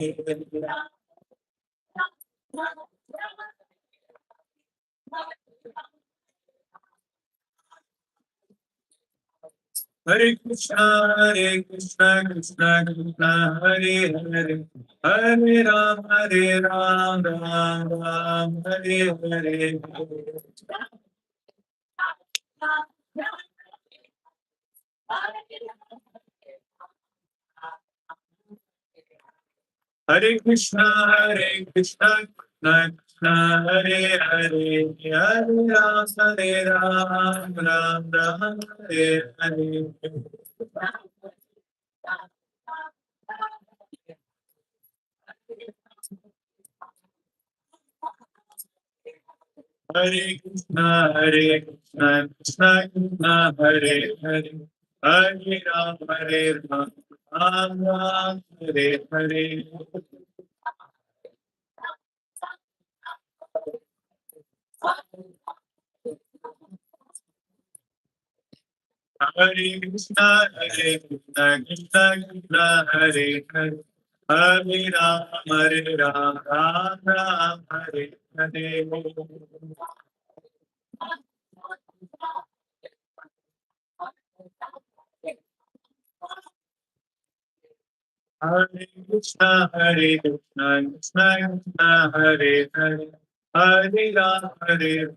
Hare Krishna, Krishna Krishna, Hare Hare, Hare Ram, Ram Ram, Hare Hare. Hare Krishna, Krishna Krishna, Hare Hare, Hare Ram, Ram Ram, Hare Hare. Hare Krishna, Krishna Krishna, Hare Hare, Hare Ram, Ram Ram, Hare Hare. Hare Krishna, Krishna Krishna, Hare Hare, Hare Ram, Ram Ram, Hare Hare. Hare Krishna, Krishna Krishna, Hare Hare, Hare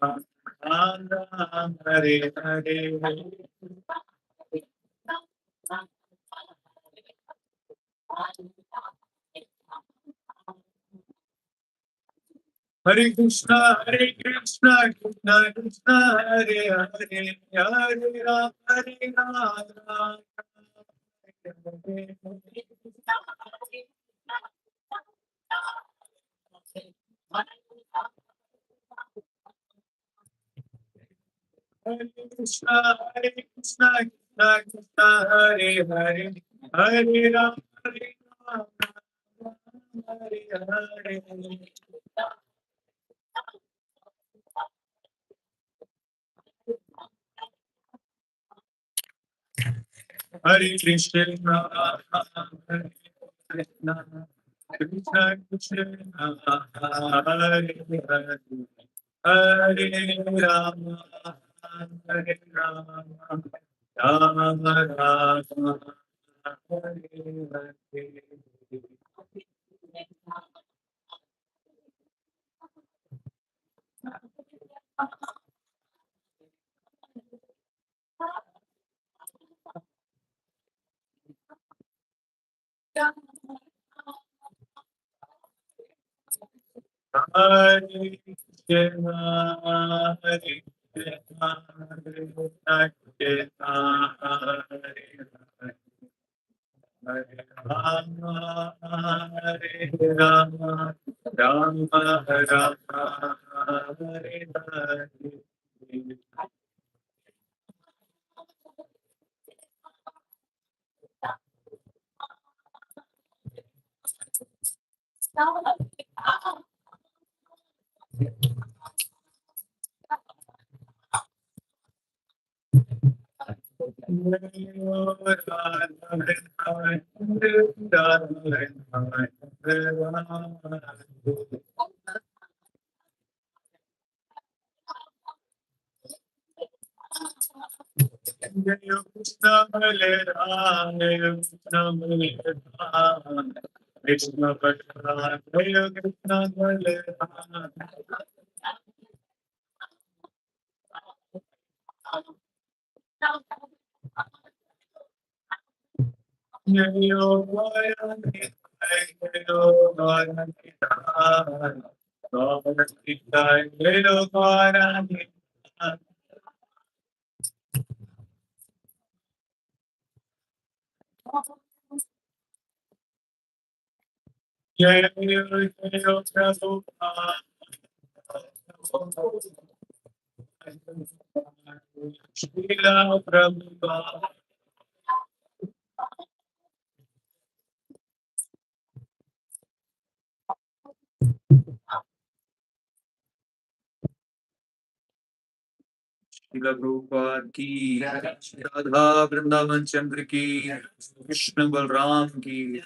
Ram, Ram Ram, Hare Hare. Hare Krishna, Krishna Krishna, Hare Hare, Hare Ram, Ram. Hare Krishna, Krishna Krishna, Hare Hare, Hare Ram, Hare Hare. Hare Krishna, Hare Krishna, Krishna Krishna, Hare Hare, Hare Rama, Hare Rama, Rama Rama, Hare Hare. Hare Krishna, Hare Krishna, Krishna Krishna, Hare Hare, Hare Rama, Hare Rama, Rama Rama, Hare Hare. Krishna Krishna, Prabhupada. Prabhupada की, राधा वृंदावन चंद्र की, कृष्ण बलराम की,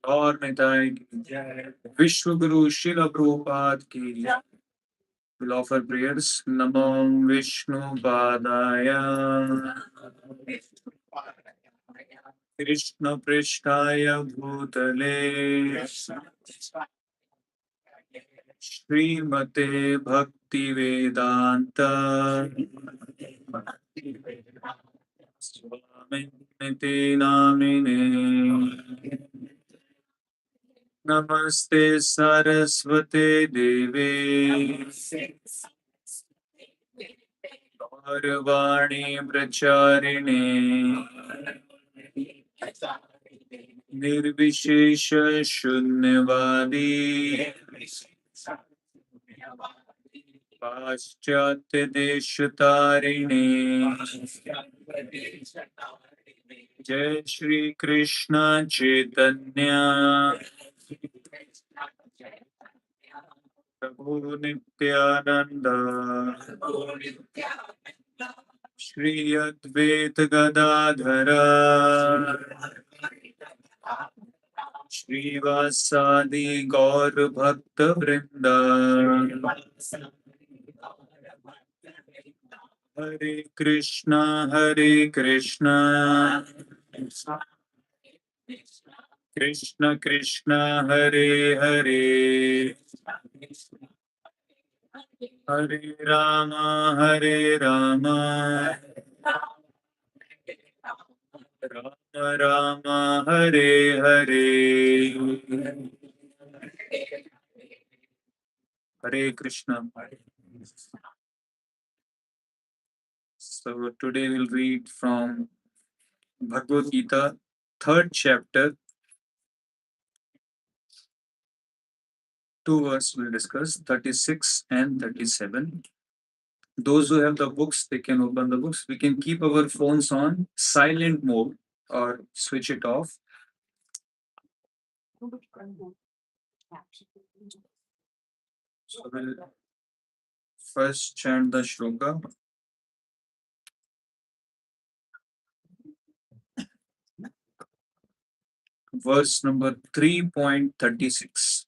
और निताई की जय। विश्व गुरु शिल प्रभुपाद की जय। We'll offer prayers. Namo Vishnu Padaya Krishna Prishtaya Bhutale Srimate Bhaktivedanta Swami Niti Namine Namaste Saraswate Devi Gaurvani Pracharine Nirvishesha Shunyavadi Paschatya Deshatarine Jai Shri Krishna Chaitanya Prabhu Nityananda Shri Advaita Gadadhara Shri Vasadi Gaur Bhakta Vrinda Hare Krishna Krishna Krishna Hare Hare Hare Rama Rama Rama Hare Hare Hare Krishna. So today we'll read from Bhagavad Gita, third chapter. Two verses we'll discuss, 36 and 37. Those who have the books, they can open the books. We can keep our phones on silent mode or switch it off. So we'll first chant the shloka. Verse number 3.36.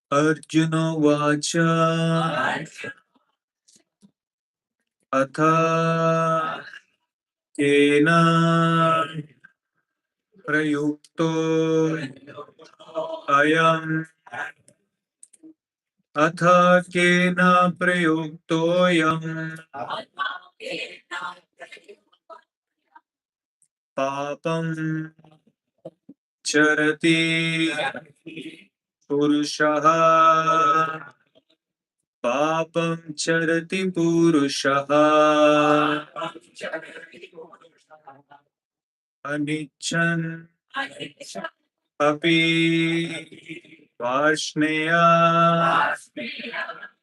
Arjuna Vacha Atha Kena Prayukto Ayam Atha Kena Prayukto Ayam Papam Charati Purushaha Papam Charati Purushaha Anichan Api Varshneya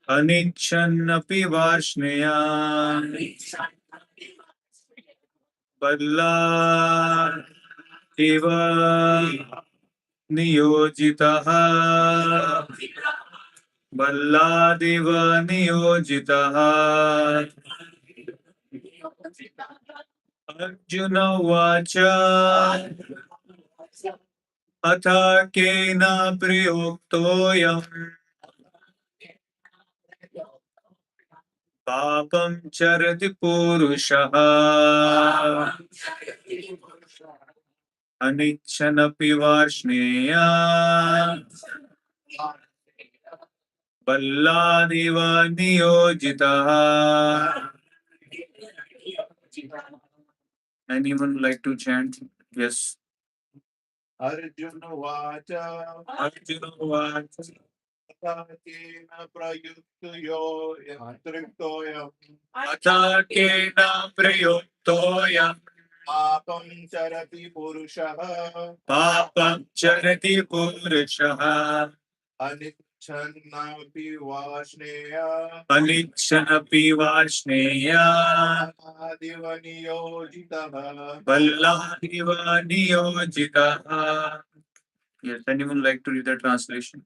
Anichan Api Varshneya Balla Eva Niyojitaha Balladiva Niyojitaha Arjuna Vacha Atha Kena Prayuktoyam Papam Charati Purushaha Anichanapi Varshneya Balladiva Niyojitaha. Anyone like to chant? Yes. Arjuna Vacha Arjuna Vacha Atakena Prayuktoyo Yantriktoyam Atha Kena Prayuktoyam Papam Charati Purushaha Papam Charati Purushaha Anichannapi Vashneya Anichanapi Varshneya Adivaniyo Balladiva Niyojitaha. Yes, anyone like to read the translation?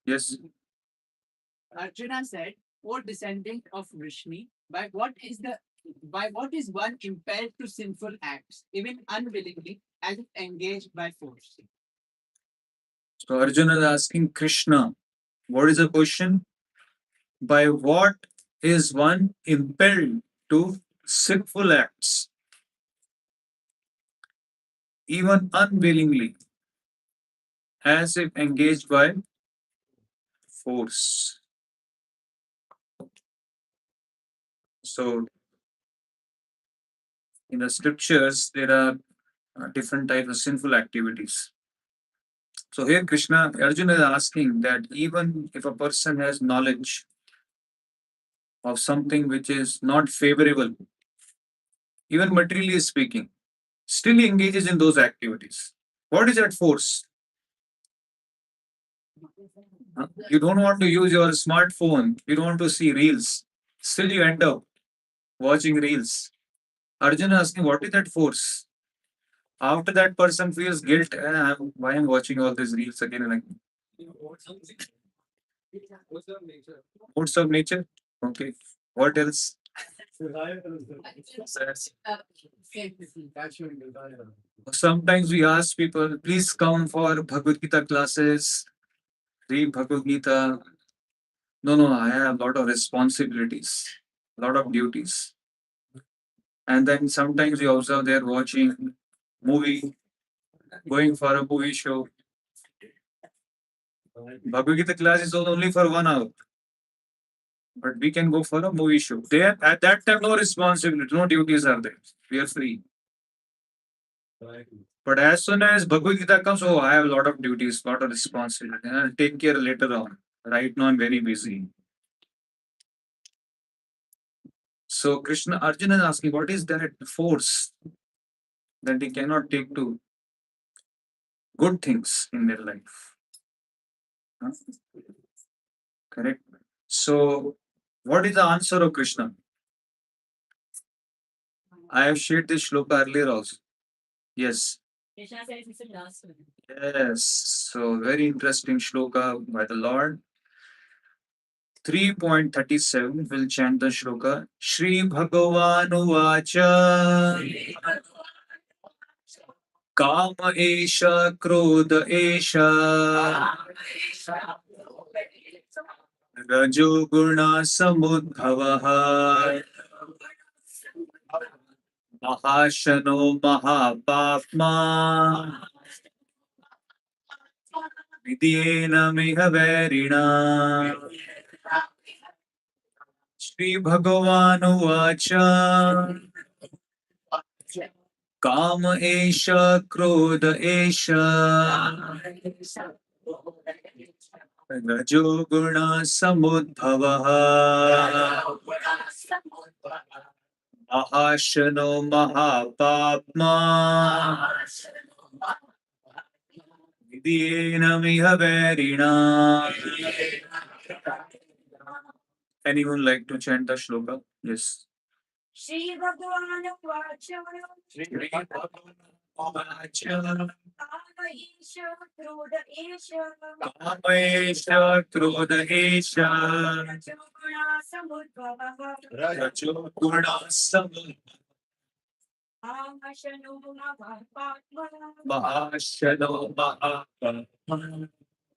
Yes. Arjuna said, O descendant of Vrishni, by what is one impelled to sinful acts, even unwillingly, as if engaged by force? So Arjuna is asking Krishna, what is the question? By what is one impelled to sinful acts, even unwillingly, as if engaged by force? So in the scriptures, there are different types of sinful activities. So here Arjuna is asking that even if a person has knowledge of something which is not favorable, even materially speaking, still he engages in those activities. What is that force? You don't want to use your smartphone, you don't want to see reels, still you end up watching reels. Arjuna asking, what is that force? After that person feels guilt, why I'm watching all these reels again and again. Force of nature. Okay. What else? Sometimes we ask people, please come for Bhagavad Gita classes, read Bhagavad Gita. No, I have a lot of responsibilities, a lot of duties. And then sometimes we observe they're watching movie, going for a movie show. Bhagavad Gita class is only for 1 hour. But we can go for a movie show. There, at that time, no responsibility, no duties are there. We are free. But as soon as Bhagavad Gita comes, oh, I have a lot of duties, lot of responsibility. And I'll take care later on. Right now, I'm very busy. So Arjuna is asking, what is that force that they cannot take to good things in their life? Huh? Correct. So, what is the answer of Krishna? I have shared this shloka earlier also. Yes. Krishna says it's the last one. Yes. So, very interesting shloka by the Lord. 3.37 will chant the shloka. Shri Bhagavanu Vacha Kama Esha Krodha Esha Rajo Guna Samudbhavaha Mahashano Mahapapma Vidyena Mihaverina Shri Bhagavanu Vacha Kama Esha Krodha Esha Rajo Guna Samudbhavaha Mahashano Mahapapma Vidyena Mihaverina. Anyone like to chant the shloka? Yes. Shri Bhagavan Vacha Shri Bhagavanu Vacha Isha Krodha Isha Kama Esha Krodha Esha Rajoguna Samudbhavaha Rajo Guna Samudbhavaha Mahashanu Mahapatma Mahashano Mahapapma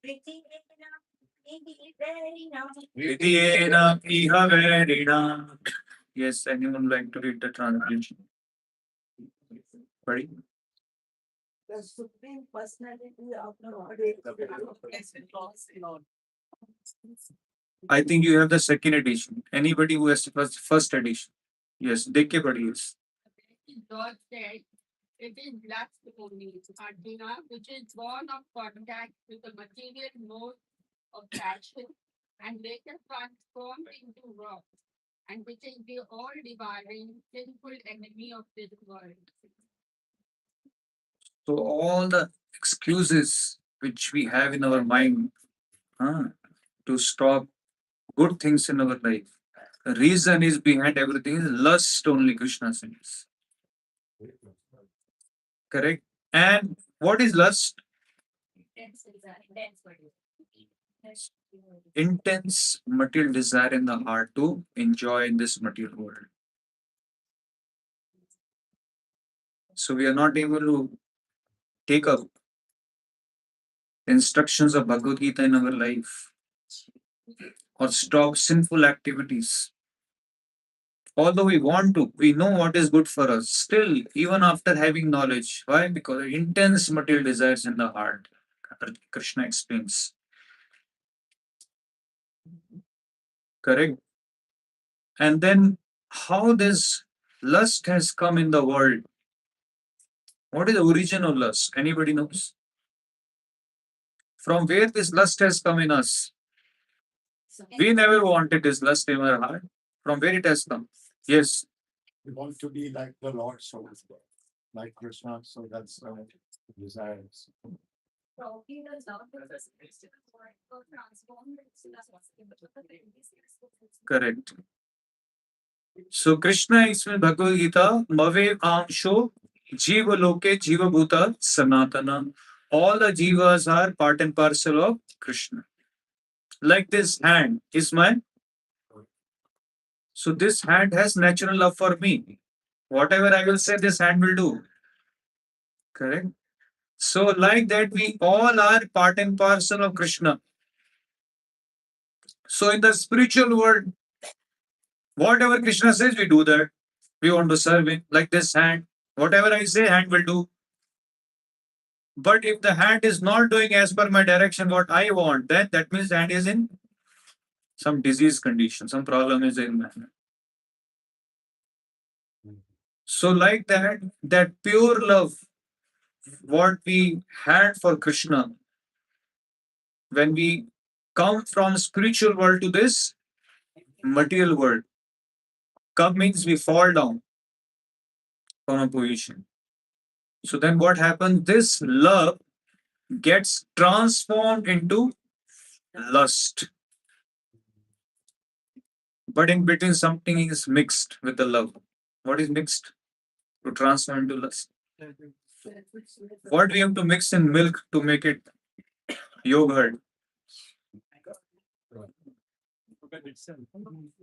Pritina Nihiverina Vidyena Mihaverina. Yes, anyone like to read the translation? Ready? The Supreme Personality of the Lord is I think you have the second edition. Anybody who has the first edition? Yes, Dekke Padi is. God said, it is lust only, Arjuna, which is born of contact with the material mode of passion and later transformed into wrath, and which is the all-devouring sinful enemy of this world. So all the excuses which we have in our mind to stop good things in our life, the reason is behind everything is lust only, Krishna says. Correct? And what is lust? intense material desire in the heart to enjoy in this material world. So we are not able to take up instructions of Bhagavad Gita in our life or stop sinful activities. Although we want to, we know what is good for us. Still, even after having knowledge, why? Because intense material desires in the heart. Krishna explains. Correct? And then how this lust has come in the world. What is the origin of lust? Anybody knows? From where this lust has come in us? We never wanted this lust in our heart. From where it has come? Yes. We want to be like the Lord, so like Krishna, so that's desires. Correct. So Krishna explains Bhagavad Gita, Mave Amsho Jiva Loke Jiva Bhuta Sanatana. All the jivas are part and parcel of Krishna. Like this hand is my. So this hand has natural love for me. Whatever I will say, this hand will do. Correct. So like that, we all are part and parcel of Krishna. So in the spiritual world, whatever Krishna says, we do that. We want to serve him. Like this hand, whatever I say, hand will do. But if the hand is not doing as per my direction what I want, then that means hand is in some disease condition, some problem is in my hand. So like that, that pure love, what we had for Krishna, when we come from spiritual world to this material world, come means we fall down from a position. So then what happens? This love gets transformed into lust. But in between, something is mixed with the love. What is mixed? To transform into lust. What we have to mix in milk to make it yogurt?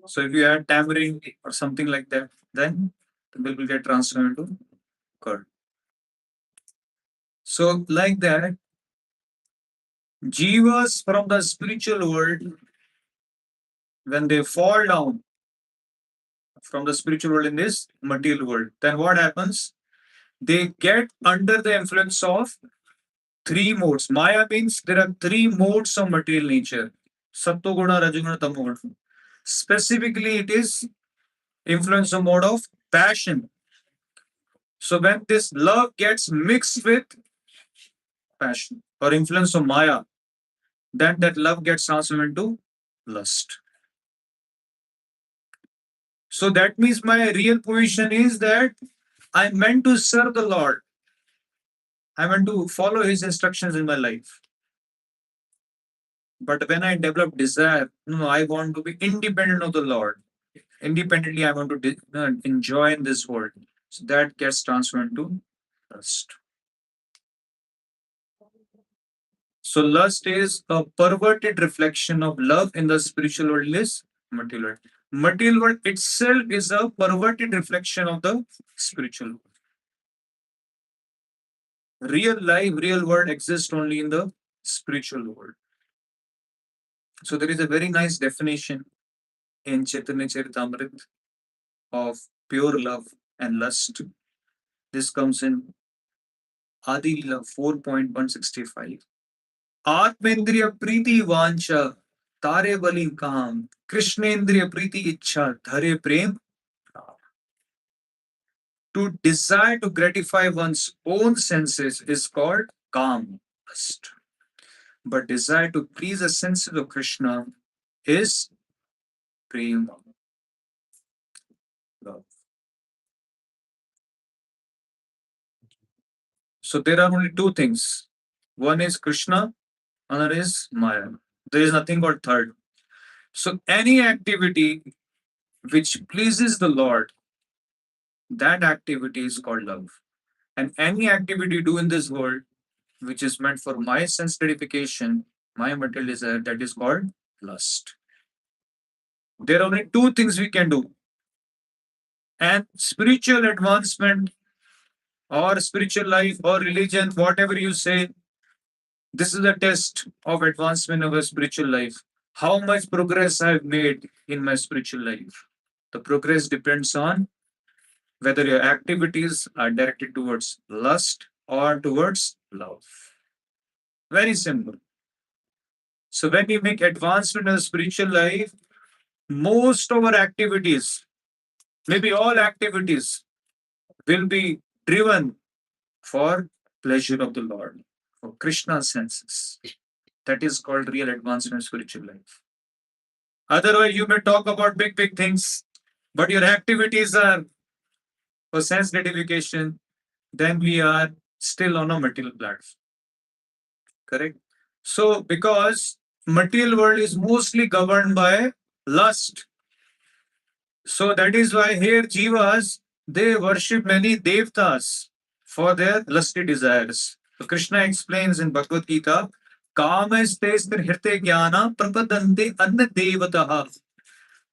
So if you add tamarind or something like that, then the milk will get transformed into curd. So like that, jivas from the spiritual world, when they fall down from the spiritual world in this material world, then what happens? They get under the influence of three modes. Maya means there are three modes of material nature. Sattva-guna, Rajoguna, Tamoguna. Specifically, it is influence of mode of passion. So when this love gets mixed with passion or influence of Maya, then that love gets transformed into lust. So that means my real position is that I meant to serve the Lord. I want to follow his instructions in my life. But when I develop desire, no, I want to be independent of the Lord. Independently, I want to enjoy in this world. So that gets transformed into lust. So lust is a perverted reflection of love in the spiritual world is material world. Material world itself is a perverted reflection of the spiritual world. Real life, real world exists only in the spiritual world. So there is a very nice definition in Chaitanya Charitamrita of pure love and lust. This comes in Adi Lila 4.165. Atmendriya Priti Vancha Tare Bali Kam Krishnendriya Priti Ichha Dhare Prem. To desire to gratify one's own senses is called Kam, lust. But desire to please the senses of Krishna is Prem, love. So there are only two things. One is Krishna, another is Maya. There is nothing called third. So any activity which pleases the Lord, that activity is called love. And any activity you do in this world which is meant for my sense gratification, my material desire, that is called lust. There are only two things we can do. And spiritual advancement or spiritual life or religion, whatever you say, this is a test of advancement of a spiritual life. How much progress I've made in my spiritual life. The progress depends on whether your activities are directed towards lust or towards love. Very simple. So when we make advancement in the spiritual life, most of our activities, maybe all activities, will be driven for pleasure of the Lord, for Krishna's senses. That is called real advancement in spiritual life. Otherwise, you may talk about big, big things, but your activities are for sense gratification, then we are still on a material platform. Correct? So, because material world is mostly governed by lust. So that is why here jivas, they worship many devtas for their lusty desires. So Krishna explains in Bhagavad Gita, Kamastestir hirte jnana prapadante anna devataha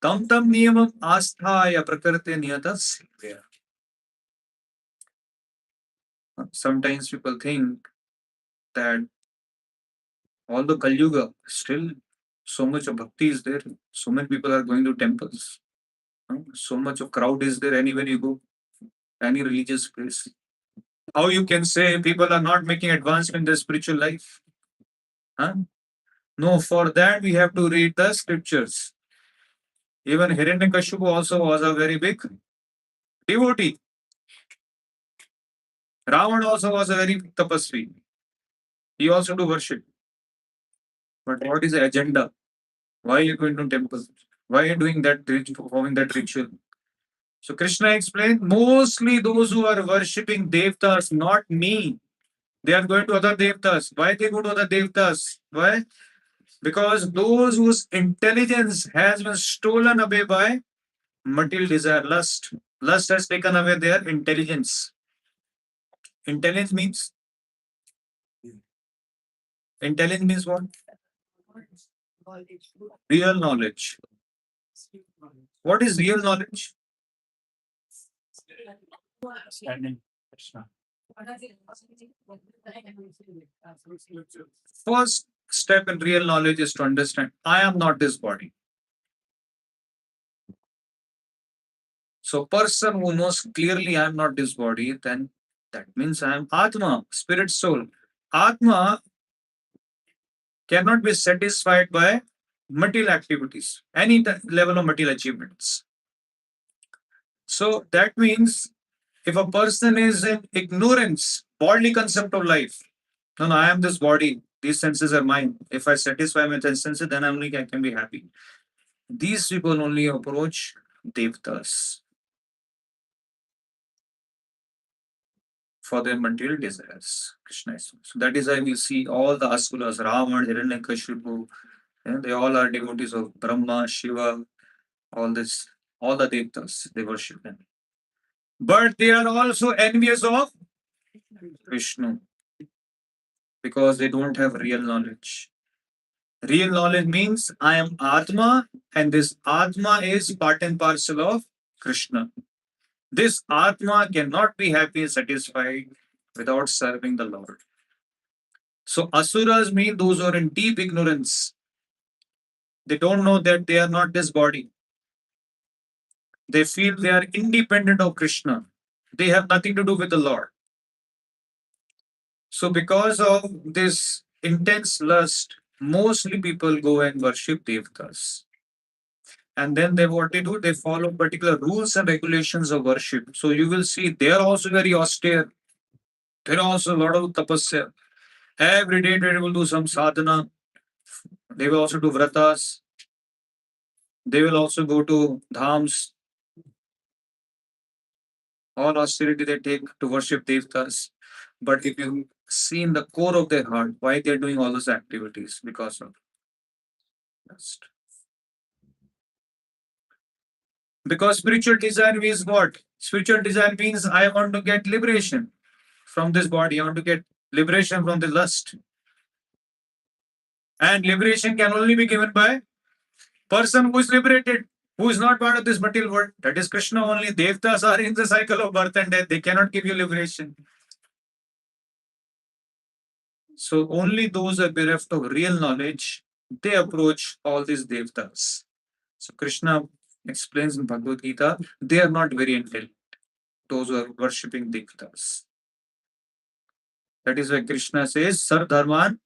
tam tam niyamam asthaya prakrite niyata sevya. Sometimes people think that although Kali Yuga, still so much of bhakti is there, so many people are going to temples, so much of crowd is there anywhere you go, any religious place. How you can say people are not making advancement in their spiritual life? Huh? No, for that we have to read the scriptures. Even Hiranyakashipu also was a very big devotee. Ravan also was a very big tapasvi. He also do worship. But what is the agenda? Why are you going to temple? Why are you doing that, performing that ritual? So Krishna explained, mostly those who are worshipping devtas, not me, they are going to other devtas. Why they go to other devtas? Why? Because those whose intelligence has been stolen away by material desire, lust. Lust has taken away their intelligence. Intelligence means what? Real knowledge. What is real knowledge? Understanding Krishna. First step in real knowledge is to understand I am not this body. So, person who knows clearly I am not this body, then that means I am Atma, spirit soul. Atma cannot be satisfied by material activities, any level of material achievements. So that means if a person is in ignorance, bodily concept of life, no, I am this body, these senses are mine. If I satisfy my senses, then only I can be happy. These people only approach devtas for their material desires. Krishna is. So that is why we see all the asuras, Ravan, Hiranyakashipu, they all are devotees of Brahma, Shiva, all this, all the devtas, they worship them. But they are also envious of Vishnu because they don't have real knowledge. Real knowledge means I am Atma and this Atma is part and parcel of Krishna. This Atma cannot be happy and satisfied without serving the Lord. So Asuras mean those who are in deep ignorance. They don't know that they are not this body. They feel they are independent of Krishna. They have nothing to do with the Lord. So because of this intense lust, mostly people go and worship devtas. And then what they do, they follow particular rules and regulations of worship. So you will see they are also very austere. There are also a lot of tapasya. Every day they will do some sadhana. They will also do vratas. They will also go to dhams. All austerity they take to worship devtas. But if you see in the core of their heart, why they're doing all those activities? Because of lust. Because spiritual desire means what? Spiritual desire means I want to get liberation from this body. I want to get liberation from the lust. And liberation can only be given by Person who is liberated, who is not part of this material world, that is Krishna only. Devtas are in the cycle of birth and death. They cannot give you liberation. So only those who are bereft of real knowledge, they approach all these devtas. So Krishna explains in Bhagavad Gita, they are not very intelligent, those who are worshipping devtas. That is why Krishna says, Sar Dharman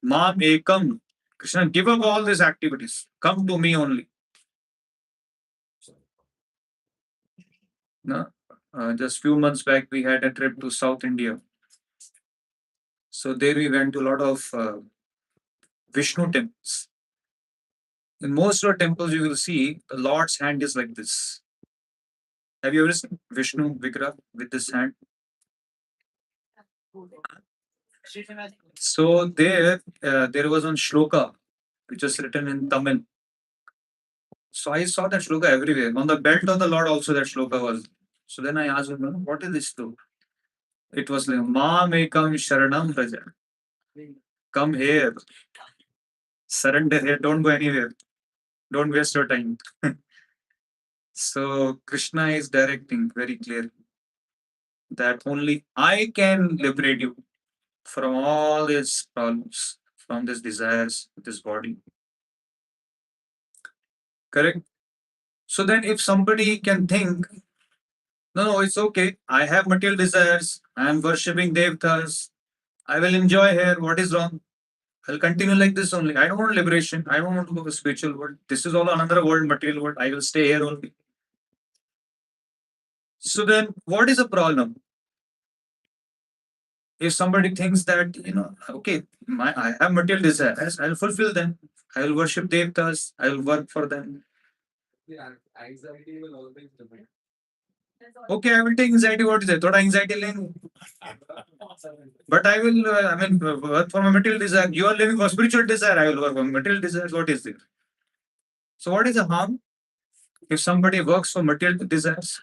Mam Ekam. Krishna, give up all these activities. Come to me only. No? Just few months back, we had a trip to South India. So there we went to a lot of Vishnu temples. In most of the temples, you will see the Lord's hand is like this. Have you ever seen Vishnu Vigra with this hand? So there was one shloka which was written in Tamil. So I saw that shloka everywhere. On the belt of the Lord also that shloka was. So then I asked him, what is this though? It was like, Ma Mekam Sharanam Praja. Come here. Surrender here. Don't go anywhere. Don't waste your time. So Krishna is directing very clearly that only I can liberate you from all these problems, from these desires, this body. Correct? So then if somebody can think, no, it's okay. I have material desires. I am worshipping devtas. I will enjoy here. What is wrong? I'll continue like this only. I don't want liberation. I don't want to go to the spiritual world. This is all another world, material world. I will stay here only. So then what is the problem? If somebody thinks that, okay, I have material desires, I'll fulfill them. I will worship devtas. I will work for them. Anxiety will always remain. Okay, I will take anxiety. What is it? Thoda anxiety leng. But I will, work for my material desire. You are living for spiritual desire. I will work for material desire. What is there? So what is the harm? If somebody works for material desires,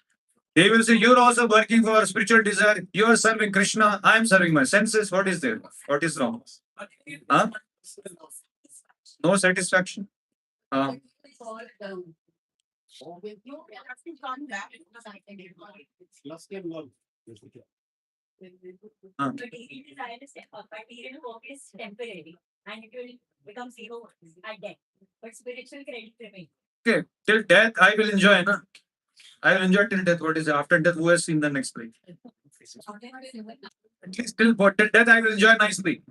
they will say, you're also working for spiritual desire. You are serving Krishna. I am serving my senses. What is there? What is wrong? Huh? No satisfaction. Lust and love. Material work is temporary and it will become zero at death. But spiritual credit remains. Okay, till death I will enjoy, na? I will enjoy till death. What is it? After death, who has seen the next life? At least till death I will enjoy nicely.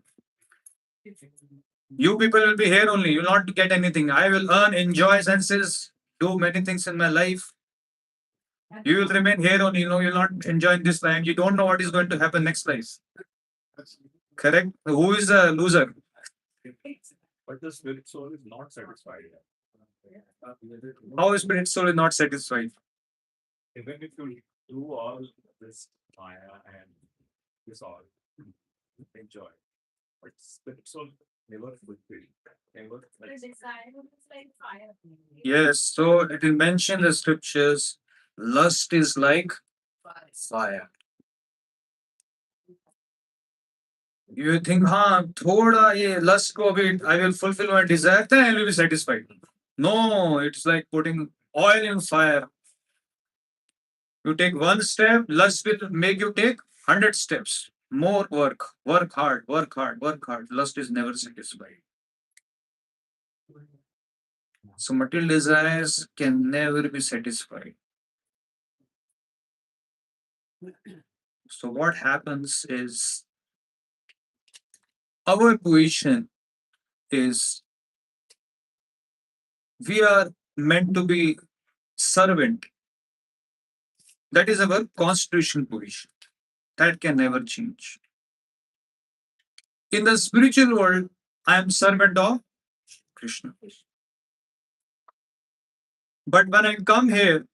You people will be here only. You will not get anything. I will earn, enjoy senses, do many things in my life. You will remain here only. You will not enjoy this life. You don't know what is going to happen next life. Correct? Who is a loser? But the spirit soul is not satisfied. How is spirit soul is not satisfied? Even if you do all this Maya and this all, enjoy. But spirit soul never fulfilled. Never. Yes, so it is mentioned in the scriptures, lust is like fire. You think, thoda ye lust ko bhi, I will fulfill my desire, then I will be satisfied. No, it's like putting oil in fire. You take one step, lust will make you take 100 steps. More work, work hard, work hard, work hard. Lust is never satisfied. So material desires can never be satisfied. So what happens is our position is we are meant to be servant. That is our constitution position. That can never change. In the spiritual world, I am servant of Krishna. But when I come here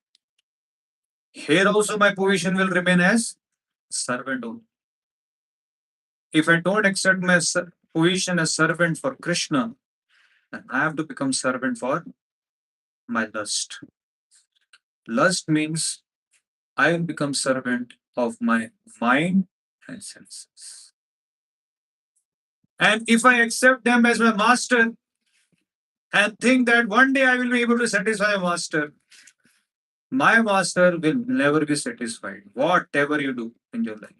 also my position will remain as servant only. If I don't accept my position as servant for Krishna, then I have to become servant for my lust. Lust means I will become servant of my mind and senses. And if I accept them as my master, and think that one day I will be able to satisfy my master will never be satisfied, whatever you do in your life.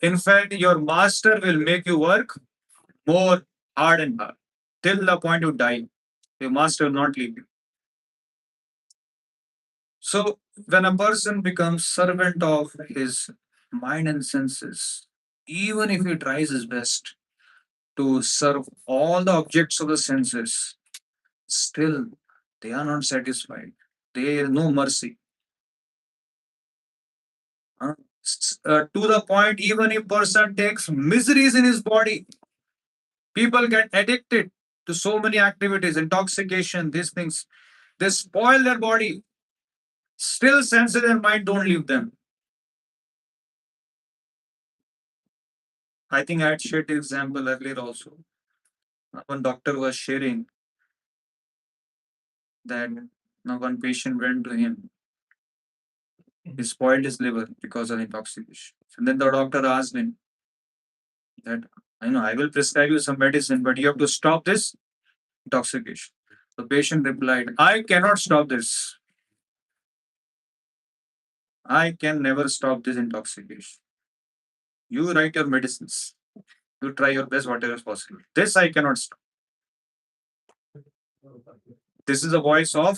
In fact, your master will make you work more hard and hard till the point you die. Your master will not leave you. So, when a person becomes servant of his mind and senses, even if he tries his best to serve all the objects of the senses, still they are not satisfied. There is no mercy. To the point, even if person takes miseries in his body, people get addicted to so many activities, intoxication, these things. They spoil their body. Still, senses and mind don't leave them. I think I had shared the example earlier also. One doctor was sharing that one patient went to him. He spoiled his liver because of intoxication. And then the doctor asked him that, I know I will prescribe you some medicine, but you have to stop this intoxication. The patient replied, I cannot stop this. I can never stop this intoxication. You write your medicines. You try your best, whatever is possible. This I cannot stop. This is the voice of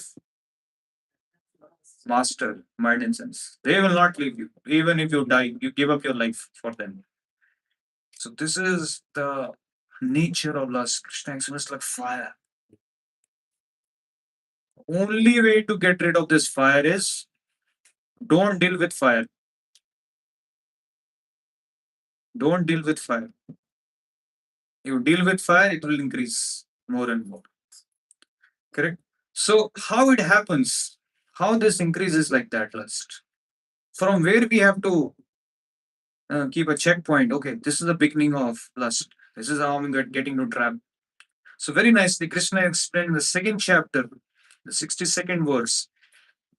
master, mind and sense. They will not leave you. Even if you die, you give up your life for them. So this is the nature of lust. Krishna explains like fire. Only way to get rid of this fire is don't deal with fire. Don't deal with fire. You deal with fire, it will increase more and more. Correct? So how it happens? How this increases like that lust? From where we have to keep a checkpoint. Okay, this is the beginning of lust. This is how I'm getting to trap. So very nicely, Krishna explained in the second chapter, the 62nd verse.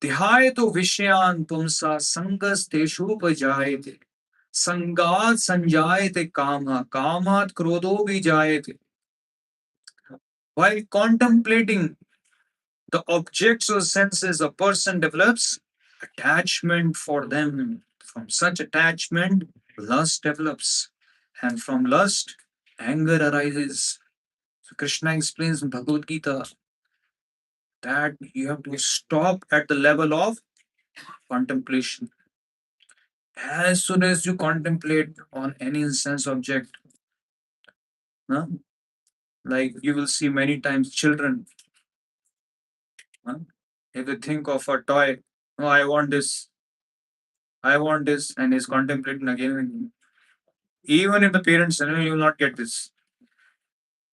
Dhihayeto Vishyan Pumsa Sangas Teshupajayate Sangat Sanjayate Kama Kamat Krodho Vijayate. While contemplating the objects or senses, a person develops attachment for them. From such attachment, lust develops. And from lust, anger arises. So Krishna explains in Bhagavad Gita that you have to stop at the level of contemplation. As soon as you contemplate on any sense object, huh, like you will see many times children, huh, if they think of a toy, oh, I want this, and is contemplating again and again. Even if the parents say, no, you will not get this.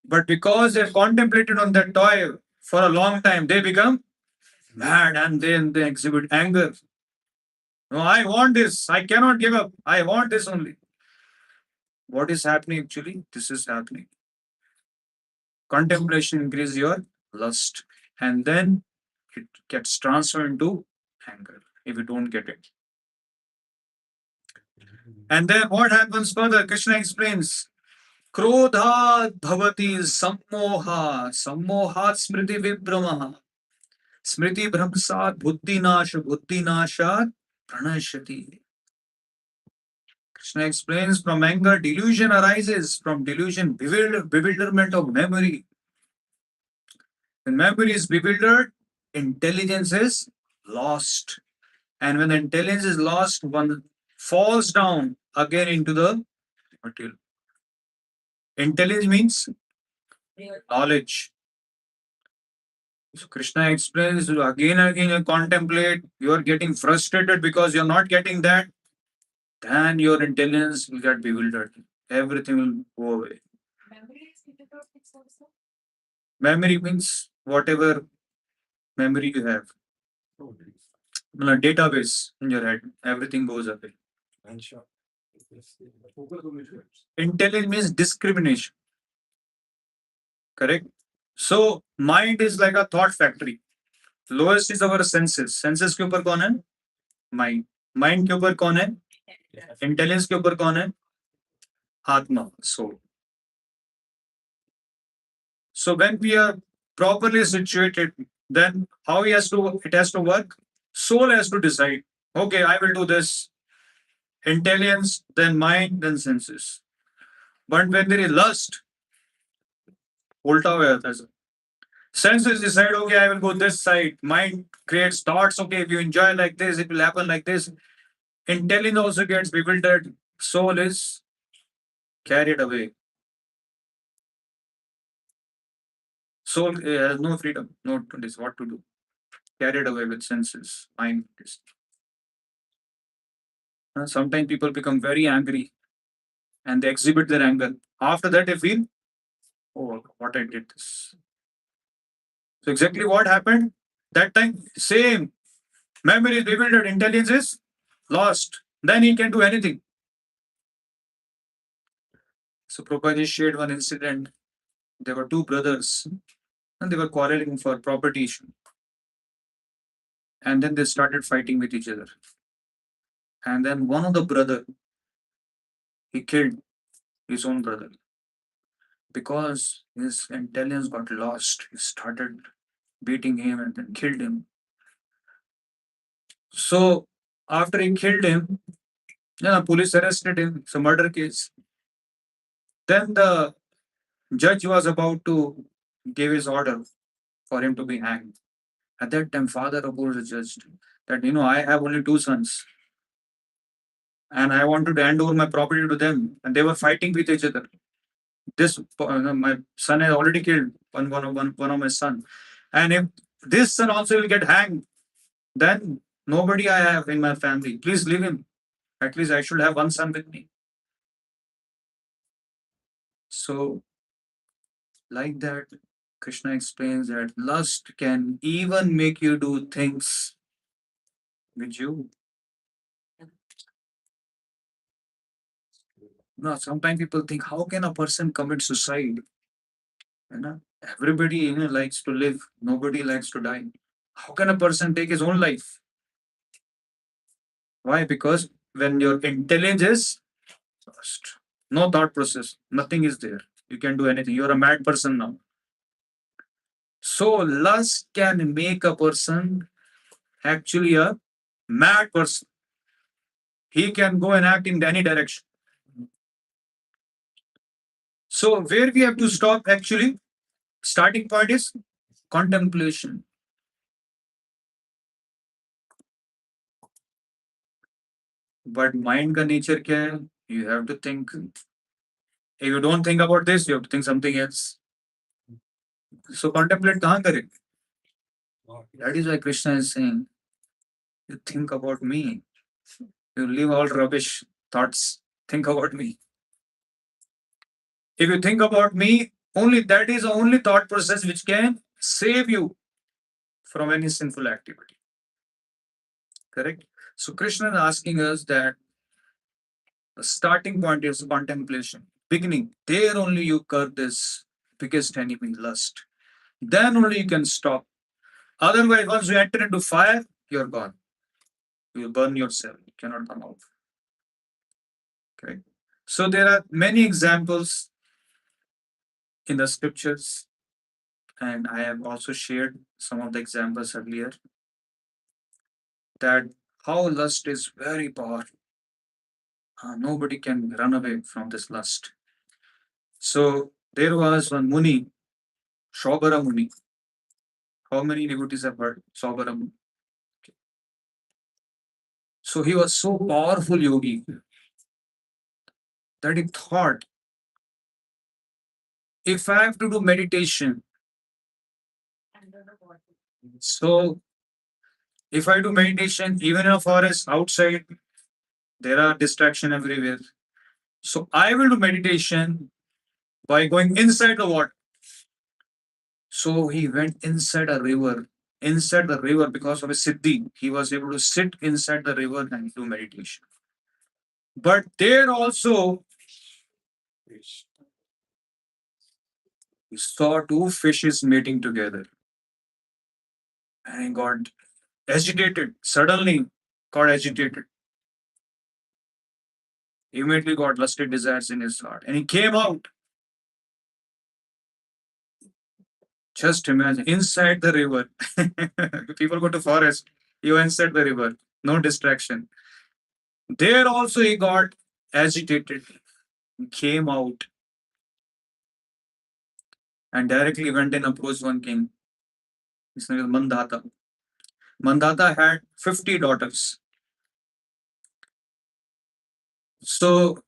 But because they've contemplated on that toy for a long time, they become mad and then they exhibit anger. No, I want this. I cannot give up. I want this only. What is happening actually? This is happening. Contemplation increases your lust, and then it gets transferred into anger if you don't get it. And then what happens further? Krishna explains. Krodhat bhavati sammoha, sammohat smriti vibramaha, smriti bhramsat buddhi nashat pranashati. Krishna explains from anger, delusion arises, from delusion, bewilderment of memory. When memory is bewildered, intelligence is lost. And when the intelligence is lost, one falls down again into the material. Intelligence means knowledge. So Krishna explains again and again, you contemplate, you are getting frustrated because you're not getting that, then your intelligence will get bewildered. Everything will go away. Memory is difficult, it's also. Memory means whatever memory you have. A database in your head, everything goes away. Intelligence means discrimination. Correct? So mind is like a thought factory. Lowest is our senses. Senses के ऊपर कौन है? Mind. Mind के ऊपर कौन है? Intelligence के ऊपर कौन है? Atma, soul. So when we are properly situated, then how it has to work? Soul has to decide, okay, I will do this. Intelligence, then mind, then senses. But when there is lust, ulta ho jata hai. Senses decide, okay, I will go this side. Mind creates thoughts, okay, if you enjoy like this, it will happen like this. Intelligence also gets bewildered. Soul is carried away. Soul has no freedom, no this what to do. Carried away with senses, mind. Sometimes people become very angry and they exhibit their anger. After that, they feel, oh, what I did this. So exactly what happened that time, same. Memory is bewildered, intelligence is lost. Then he can do anything. So Prabhupada shared one incident. There were two brothers and they were quarreling for property issue. And then they started fighting with each other. And then one of the brother, he killed his own brother because his intelligence got lost. He started beating him and then killed him. So after he killed him, police arrested him. It's a murder case. Then the judge was about to give his order for him to be hanged. At that time, father opposed the judge that, I have only two sons and I wanted to hand over my property to them. And they were fighting with each other. This, my son has already killed one of my son. And if this son also will get hanged, then nobody I have in my family. Please leave him. At least I should have one son with me. So, like that, Krishna explains that lust can even make you do things which you. Sometimes people think, how can a person commit suicide? Everybody likes to live. Nobody likes to die. How can a person take his own life? Why? Because when your intelligence is lost, no thought process, nothing is there. You can do anything. You're a mad person now. So lust can make a person actually a mad person. He can go and act in any direction. So where we have to stop actually, starting point is contemplation. But mind का nature क्या है? You have to think. If you don't think about this, you have to think something else. So contemplate कहाँ करें? That is why Krishna is saying, you think about me. You leave all rubbish thoughts. Think about me. If you think about me, only that is the only thought process which can save you from any sinful activity. Correct? So Krishna is asking us that the starting point is contemplation. Beginning, there only you curb this biggest enemy, lust. Then only you can stop. Otherwise, once you enter into fire, you're gone. You will burn yourself. You cannot come out. Okay. So there are many examples in the scriptures, and I have also shared some of the examples earlier, that how lust is very powerful. Nobody can run away from this lust. So there was one Muni, Shobara Muni. How many devotees have heard Shobara Muni? Okay. So he was so powerful yogi that he thought, if I have to do meditation, so if I do meditation, even in a forest outside, there are distraction everywhere. So I will do meditation by going inside the water. So he went inside a river. Inside the river, because of a siddhi, he was able to sit inside the river and do meditation. But there also, he saw two fishes mating together. And he got agitated. Suddenly got agitated. He immediately got lusted desires in his heart. And he came out. Just imagine, inside the river. People go to forest, you inside the river, no distraction. There also he got agitated, came out, and directly went and approached one king. His name is Mandata. Mandata had 50 daughters. So,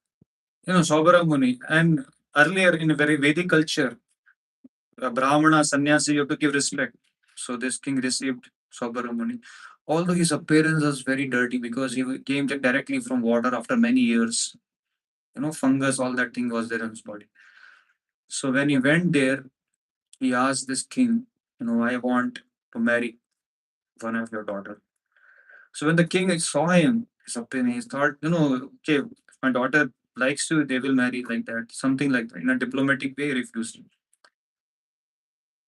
Saubara Muni, and earlier in a very Vedic culture, a Brahmana, sannyasi, you have to give respect. So this king received Saubara Muni. Although his appearance was very dirty because he came directly from water after many years. Fungus, all that thing was there in his body. So when he went there, he asked this king, I want to marry one of your daughter. So when the king saw him, his appearance, he thought, okay, if my daughter likes you, they will marry like that, something like that. In a diplomatic way, he refused.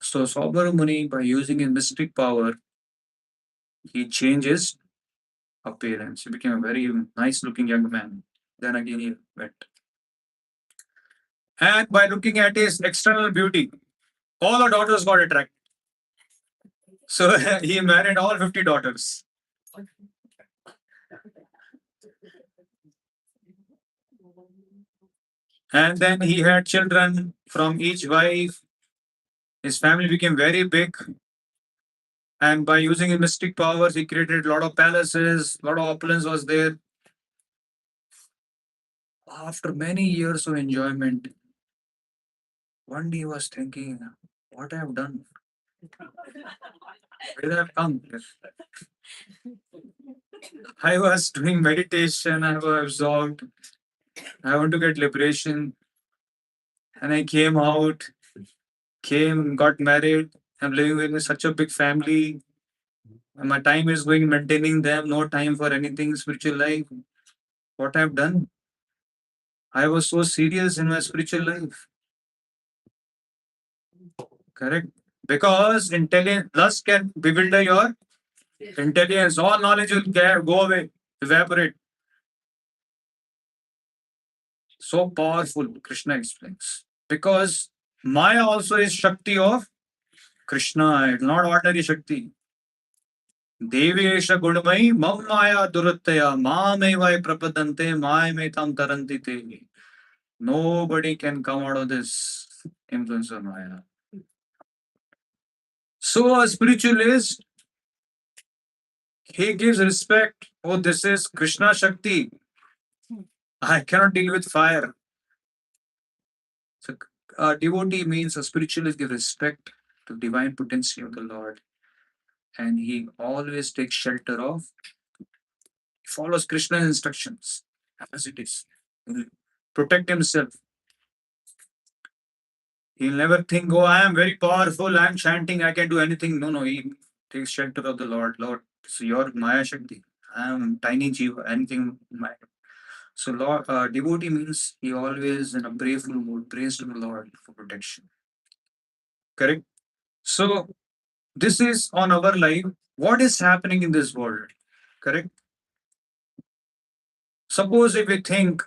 So Saubara Muni, by using his mystic power, he changed his appearance. He became a very nice looking young man. Then again he went. And by looking at his external beauty, all the daughters got attracted. So he married all 50 daughters. And then he had children from each wife. His family became very big. And by using his mystic powers, he created a lot of palaces, a lot of opulence was there. After many years of enjoyment, one day he was thinking, what I have done? Where I have come? I was doing meditation, I was absorbed. I want to get liberation. And I came out, got married. I'm living with such a big family. And my time is going maintaining them, no time for anything spiritual life. What I've done? I was so serious in my spiritual life. Correct? Because intelligence, lust can bewilder your intelligence. All knowledge will go away, evaporate. So powerful, Krishna explains. Because Maya also is Shakti of Krishna, not ordinary Shakti. Devesha Gudamai, Mam Maya Durataya, Mamevai Prapadante, Mayametam Taranti Te. Nobody can come out of this influence of Maya. So a spiritualist, he gives respect. Oh, this is Krishna Shakti. I cannot deal with fire. So a devotee means a spiritualist gives respect to divine potency of the Lord. And he always takes shelter of, follows Krishna's instructions as it is. He'll protect himself. He'll never think, oh, I am very powerful, I am chanting, I can do anything. No, he takes shelter of the Lord. Lord, so your Maya Shakti. I am tiny jiva, anything Maya. So Lord, devotee means he always in a prayerful mood, prays to the Lord for protection. Correct? So this is on our life. What is happening in this world? Correct? Suppose if we think,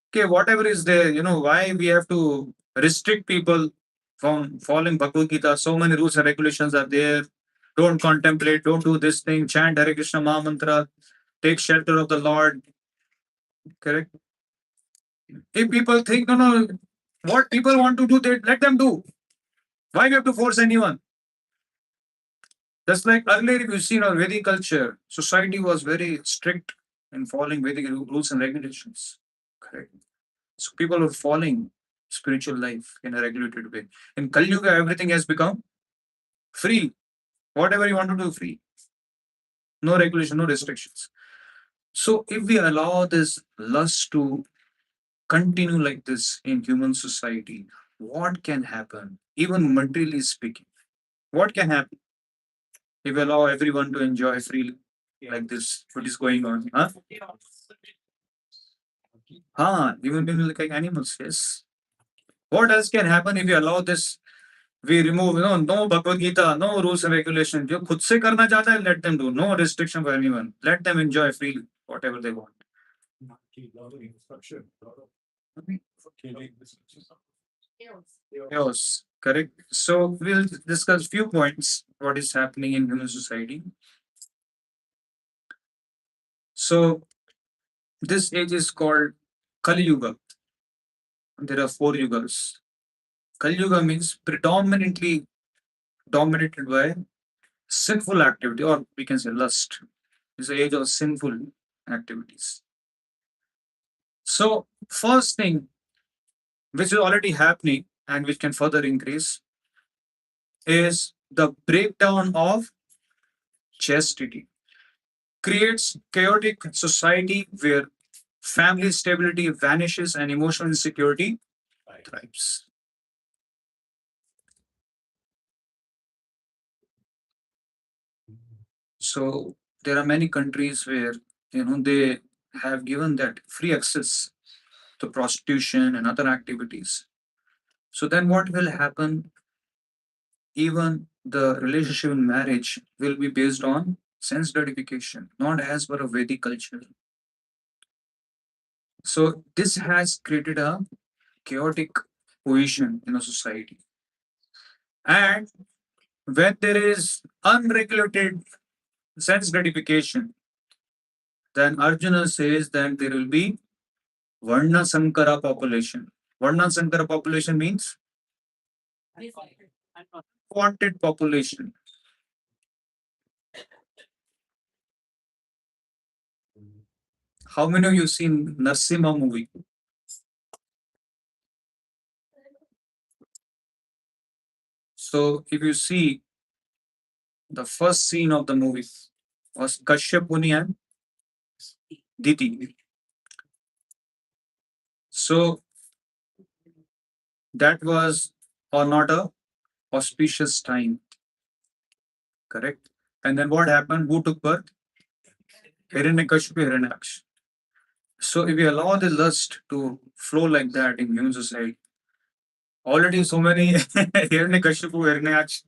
okay, whatever is there, why we have to restrict people from following Bhagavad Gita? So many rules and regulations are there. Don't contemplate, don't do this thing, chant Hare Krishna Maha Mantra, take shelter of the Lord. Correct? If people think, no, what people want to do, they let them do. Why we have to force anyone? Just like earlier, if you see in our Vedic culture, society was very strict in following Vedic rules and regulations. Correct. So people are following spiritual life in a regulated way. In Kali Yuga, everything has become free. Whatever you want to do, free. No regulation, no restrictions. So if we allow this lust to continue like this in human society, what can happen? Even materially speaking, what can happen if we allow everyone to enjoy freely like this? What is going on? Even people like animals, yes. What else can happen if we allow this? We remove, no Bhagavad Gita, no rules and regulations. जो खुद से करना चाहता है, let them do. No restriction for anyone. Let them enjoy freely whatever they want. Chaos. Correct. So we'll discuss few points what is happening in human society. So this age is called Kali Yuga. There are 4 yugas. Kali Yuga means predominantly dominated by sinful activity, or we can say lust. It's the age of sinful activities. So first thing which is already happening and which can further increase is the breakdown of chastity. Creates chaotic society where family stability vanishes and emotional insecurity thrives. So there are many countries where they have given that free access to prostitution and other activities. So then what will happen? Even the relationship in marriage will be based on sense gratification, not as per a Vedic culture. So this has created a chaotic position in a society. And when there is unregulated sense gratification, then Arjuna says that there will be Varna Sankara population. Varna Sankara population means wanted population. How many of you seen Narsimha movie? So if you see the first scene of the movie was Kashyap Muni and Diti. So that was or not a auspicious time, correct? And then what happened? Who took birth? Hiranyakashipu, Hiranyaksha. So if we allow the lust to flow like that in human society, already so many Hiranyakashipu, Hiranyaksha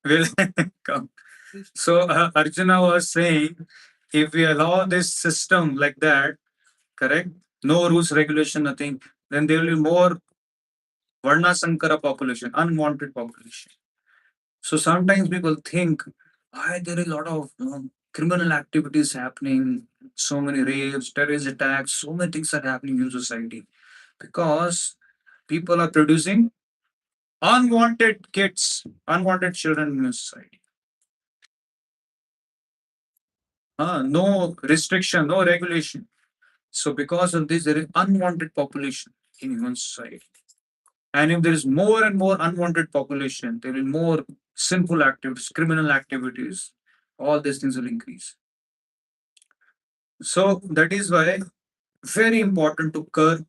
will come. So Arjuna was saying, if we allow this system like that, correct? No rules, regulation, nothing, then there will be more Varna Sankara population, unwanted population. So sometimes people think, why there is a lot of criminal activities happening, so many rapes, terrorist attacks, so many things are happening in society because people are producing unwanted kids, unwanted children in society. No restriction, no regulation. So because of this, there is unwanted population in human society. And if there is more and more unwanted population, there will be more sinful activities, criminal activities, all these things will increase. So that is why very important to curb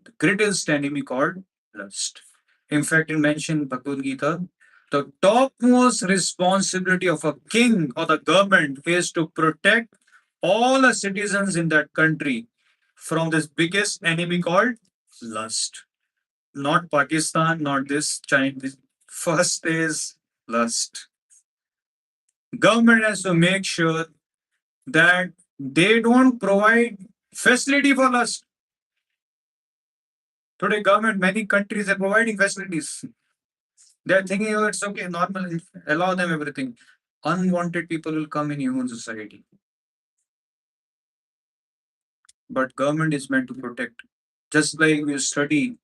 the greatest enemy called lust. In fact, it mentioned in Bhagavad Gita, the topmost responsibility of a king or the government is to protect all the citizens in that country from this biggest enemy called lust. Not Pakistan, not this China. First is lust. Government has to make sure that they don't provide facility for lust. Today, government, many countries are providing facilities. They are thinking, oh, it's okay, normal, allow them everything. Unwanted people will come in human society. But government is meant to protect. Just like we study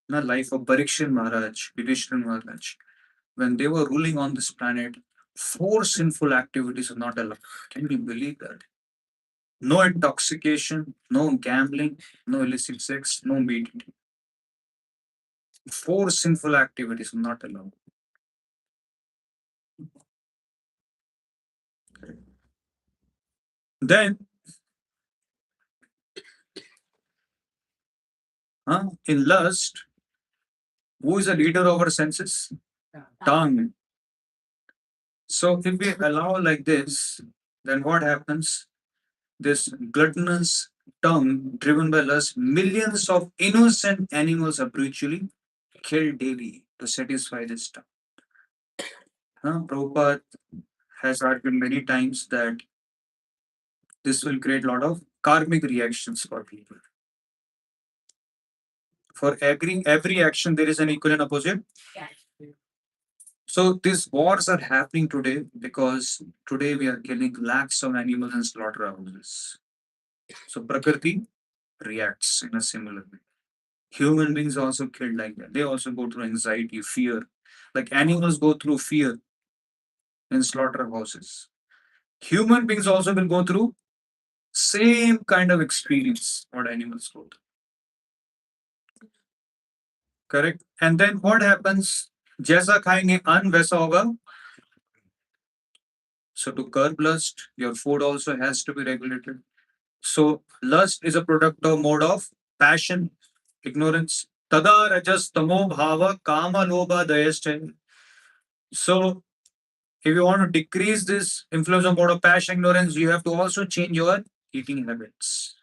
the life of Parikshit Maharaj, Yudhishthira Maharaj, when they were ruling on this planet, 4 sinful activities are not allowed. Can you believe that? No intoxication, no gambling, no illicit sex, no meeting. 4 sinful activities are not allowed. Then, in lust, who is the leader of our senses? Tongue. So if we allow like this, then what happens? This gluttonous tongue driven by lust, millions of innocent animals are brutally killed daily to satisfy this tongue. Prabhupada has argued many times that this will create a lot of karmic reactions for people. For every action, there is an equal and opposite. Yeah. So these wars are happening today because today we are killing lakhs of animals in slaughterhouses. So Prakriti reacts in a similar way. Human beings also killed like that. They also go through anxiety, fear. Like animals go through fear in slaughterhouses. Human beings also will go through same kind of experience what animals go through. Correct? And then what happens? जैसा खाएंगे अन्न वैसा होगा. So to curb lust, your food also has to be regulated. So lust is a product of mode of passion, ignorance. Tada rajas tamo bhava kama lobha dayascha. So if you want to decrease this influence of mode of passion, ignorance, you have to also change your eating habits.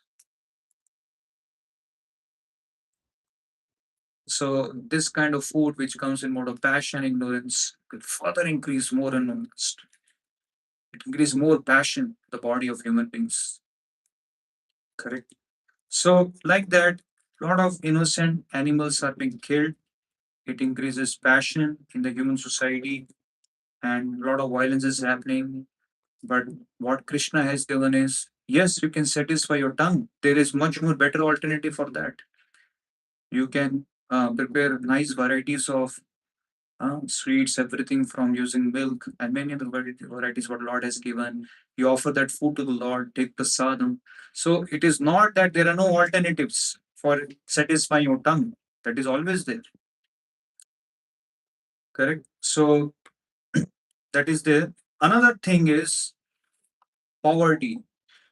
So this kind of food which comes in mode of passion, ignorance, could further increase more and more lust. It increases more passion in the body of human beings. Correct. So like that, a lot of innocent animals are being killed. It increases passion in the human society, and a lot of violence is happening. But what Krishna has given is, yes, you can satisfy your tongue. There is much more better alternative for that. You can prepare nice varieties of sweets, everything from using milk and many other varieties what Lord has given. You offer that food to the Lord, take the sadham. So it is not that there are no alternatives for satisfying your tongue. That is always there. Correct. So that is there. Another thing is poverty.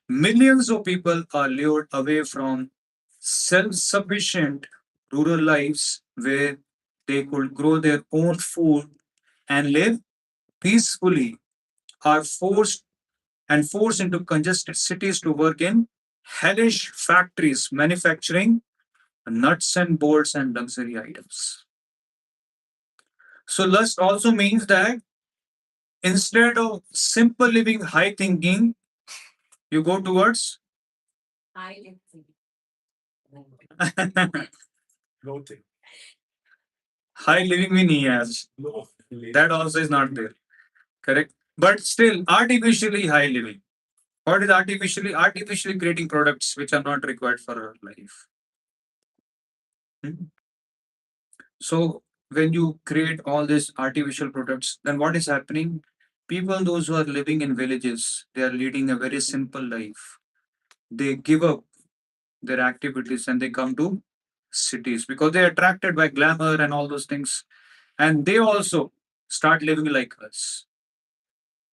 Millions of people are lured away from self sufficient rural lives where they could grow their own food and live peacefully, are forced into congested cities to work in hellish factories manufacturing nuts and bolts and luxury items. So lust also means that instead of simple living, high thinking, you go towards I live in Nothing. high living भी नहीं है आज. No. That also is not there. Correct. But still artificially high living. What is artificially? Artificially creating products which are not required for our life. Hmm? So when you create all these artificial products, then what is happening? People, those who are living in villages, they are leading a very simple life. They give up their activities and they come to cities because they are attracted by glamour and all those things. And they also start living like us.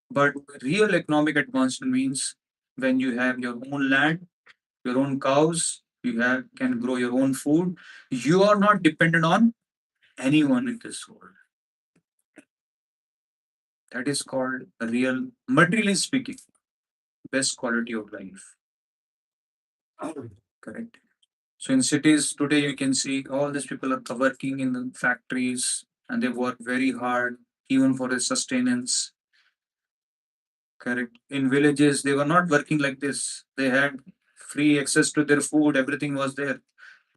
But real economic advancement means when you have your own land, your own cows, you have can grow your own food. You are not dependent on anyone in this world. That is called a real, materially speaking, best quality of life. Correct. So in cities today, you can see all these people are working in the factories and they work very hard, even for their sustenance. Correct. In villages, they were not working like this. They had free access to their food, everything was there.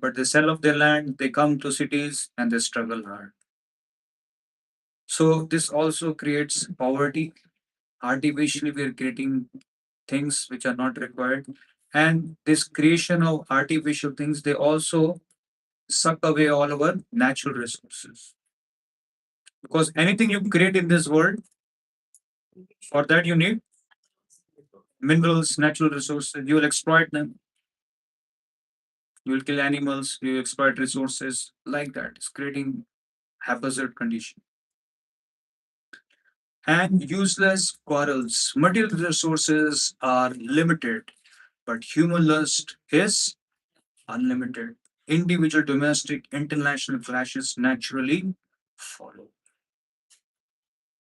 But they sell off their land, they come to cities and they struggle hard. So this also creates poverty. Artificially, we are creating things which are not required. And this creation of artificial things, they also suck away all our natural resources. Because anything you create in this world, for that you need minerals, natural resources. You will exploit them. You will kill animals. You exploit resources like that. It's creating haphazard condition. And useless quarrels. Material resources are limited, but human lust is unlimited. Individual, domestic, international clashes naturally follow.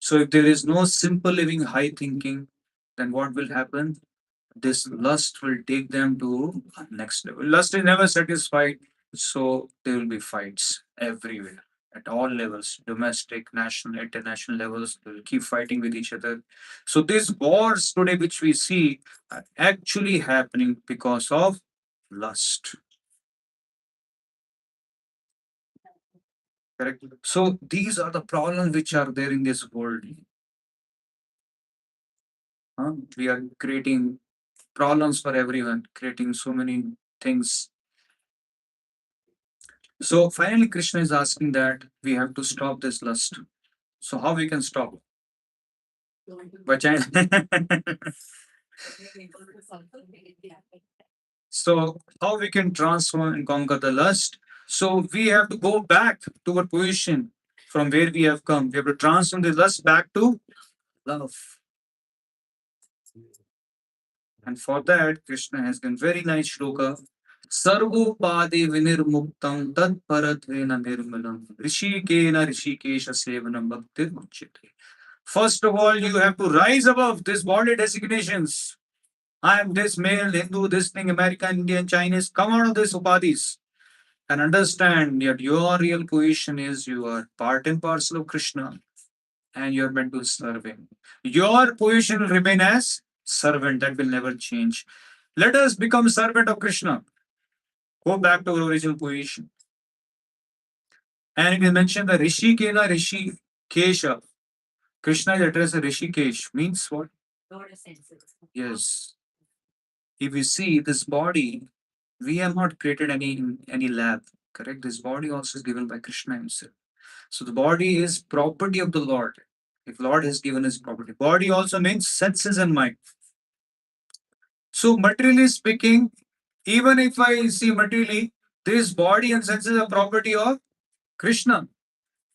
So if there is no simple living, high thinking, then what will happen? This lust will take them to a next level. Lust is never satisfied, so there will be fights everywhere at all levels, domestic, national, international levels. They will keep fighting with each other. So these wars today, which we see, are actually happening because of lust. Correct. So these are the problems which are there in this world. We are creating problems for everyone, creating so many things. So finally, Krishna is asking that we have to stop this lust. So how we can stop? By So how we can transform and conquer the lust? So we have to go back to our position from where we have come. We have to transform the lust back to love. And for that, Krishna has given very nice shloka. Sarvopade vinirmuktam tad paratvena nirmalam rishikena rishikesha sevanam bhaktir muchyate. First of all, you have to rise above this body designations. I am this male, Hindu, this thing, American, Indian, Chinese. Come out of this upadhis and understand that your real position is you are part and parcel of Krishna and you are meant to serve him. Your position will remain as servant, that will never change. Let us become servant of Krishna. Go back to our original position. And it is mentioned that Rishikena Rishikesha. Krishna is addressed as Rishikesh. Means what? Lord of senses. Yes. If you see this body, we have not created any lab. Correct? This body also is given by Krishna himself. So the body is property of the Lord. If Lord has given his property. Body also means senses and mind. So materially speaking, even if I see materially, this body and senses are property of Krishna.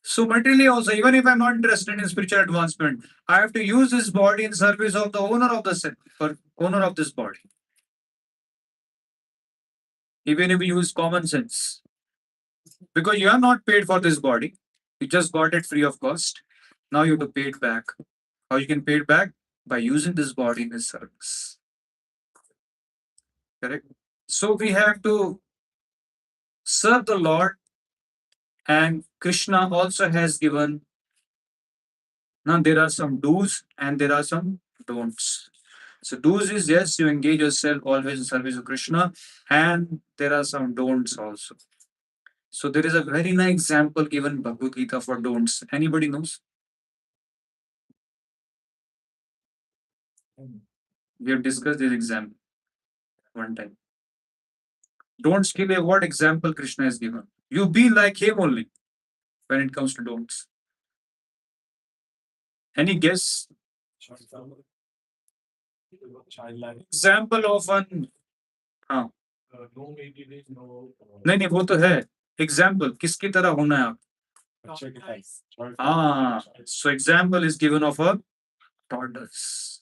So materially also, even if I'm not interested in spiritual advancement, I have to use this body in service of the owner of the set, for owner of this body. Even if you use common sense. Because you are not paid for this body. You just got it free of cost. Now you have to pay it back. How you can pay it back? By using this body in his service. Correct? So we have to serve the Lord, and Krishna also has given. Now there are some do's and there are some don'ts. So do's is yes, you engage yourself always in service of Krishna, and there are some don'ts also. So there is a very nice example given in Bhagavad Gita for don'ts. Anybody knows? We have discussed this example one time. Don'ts give a what example Krishna has given. You be like him only when it comes to don'ts. Any guess? Childlike. Example of an हाँ No maintenance, no. नहीं वो तो है example किसकी तरह होना है आप बच्चे के type. हाँ so example is given of a tortoise.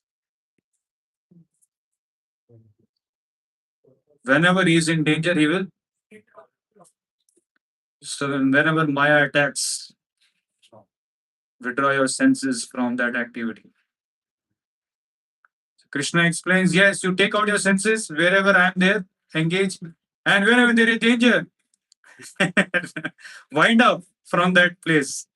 Whenever he is in danger, he will. So whenever Maya attacks, withdraw your senses from that activity. Krishna explains, yes, you take out your senses wherever I am there, engage, and wherever there is danger, wind up from that place.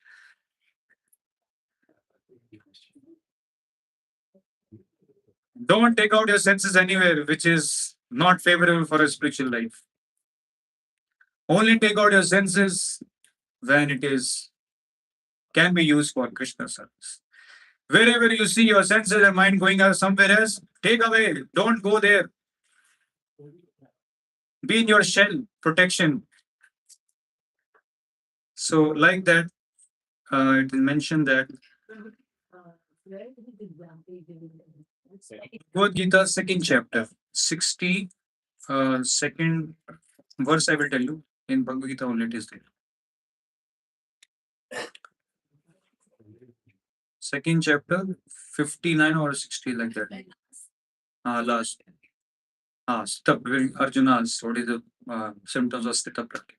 Don't take out your senses anywhere which is not favorable for a spiritual life. Only take out your senses when it is can be used for Krishna service. Wherever you see your senses and mind going out somewhere else, take away. Don't go there. Be in your shell, protection. So, like that, it is mentioned that Bhagavad Gita, second chapter, 60 second verse, I will tell you. In Bhagavad Gita only it is there. Second chapter, 59 or 60, like that. Last. Stha, Arjuna asked, what is the symptoms of Sthita Prakriti?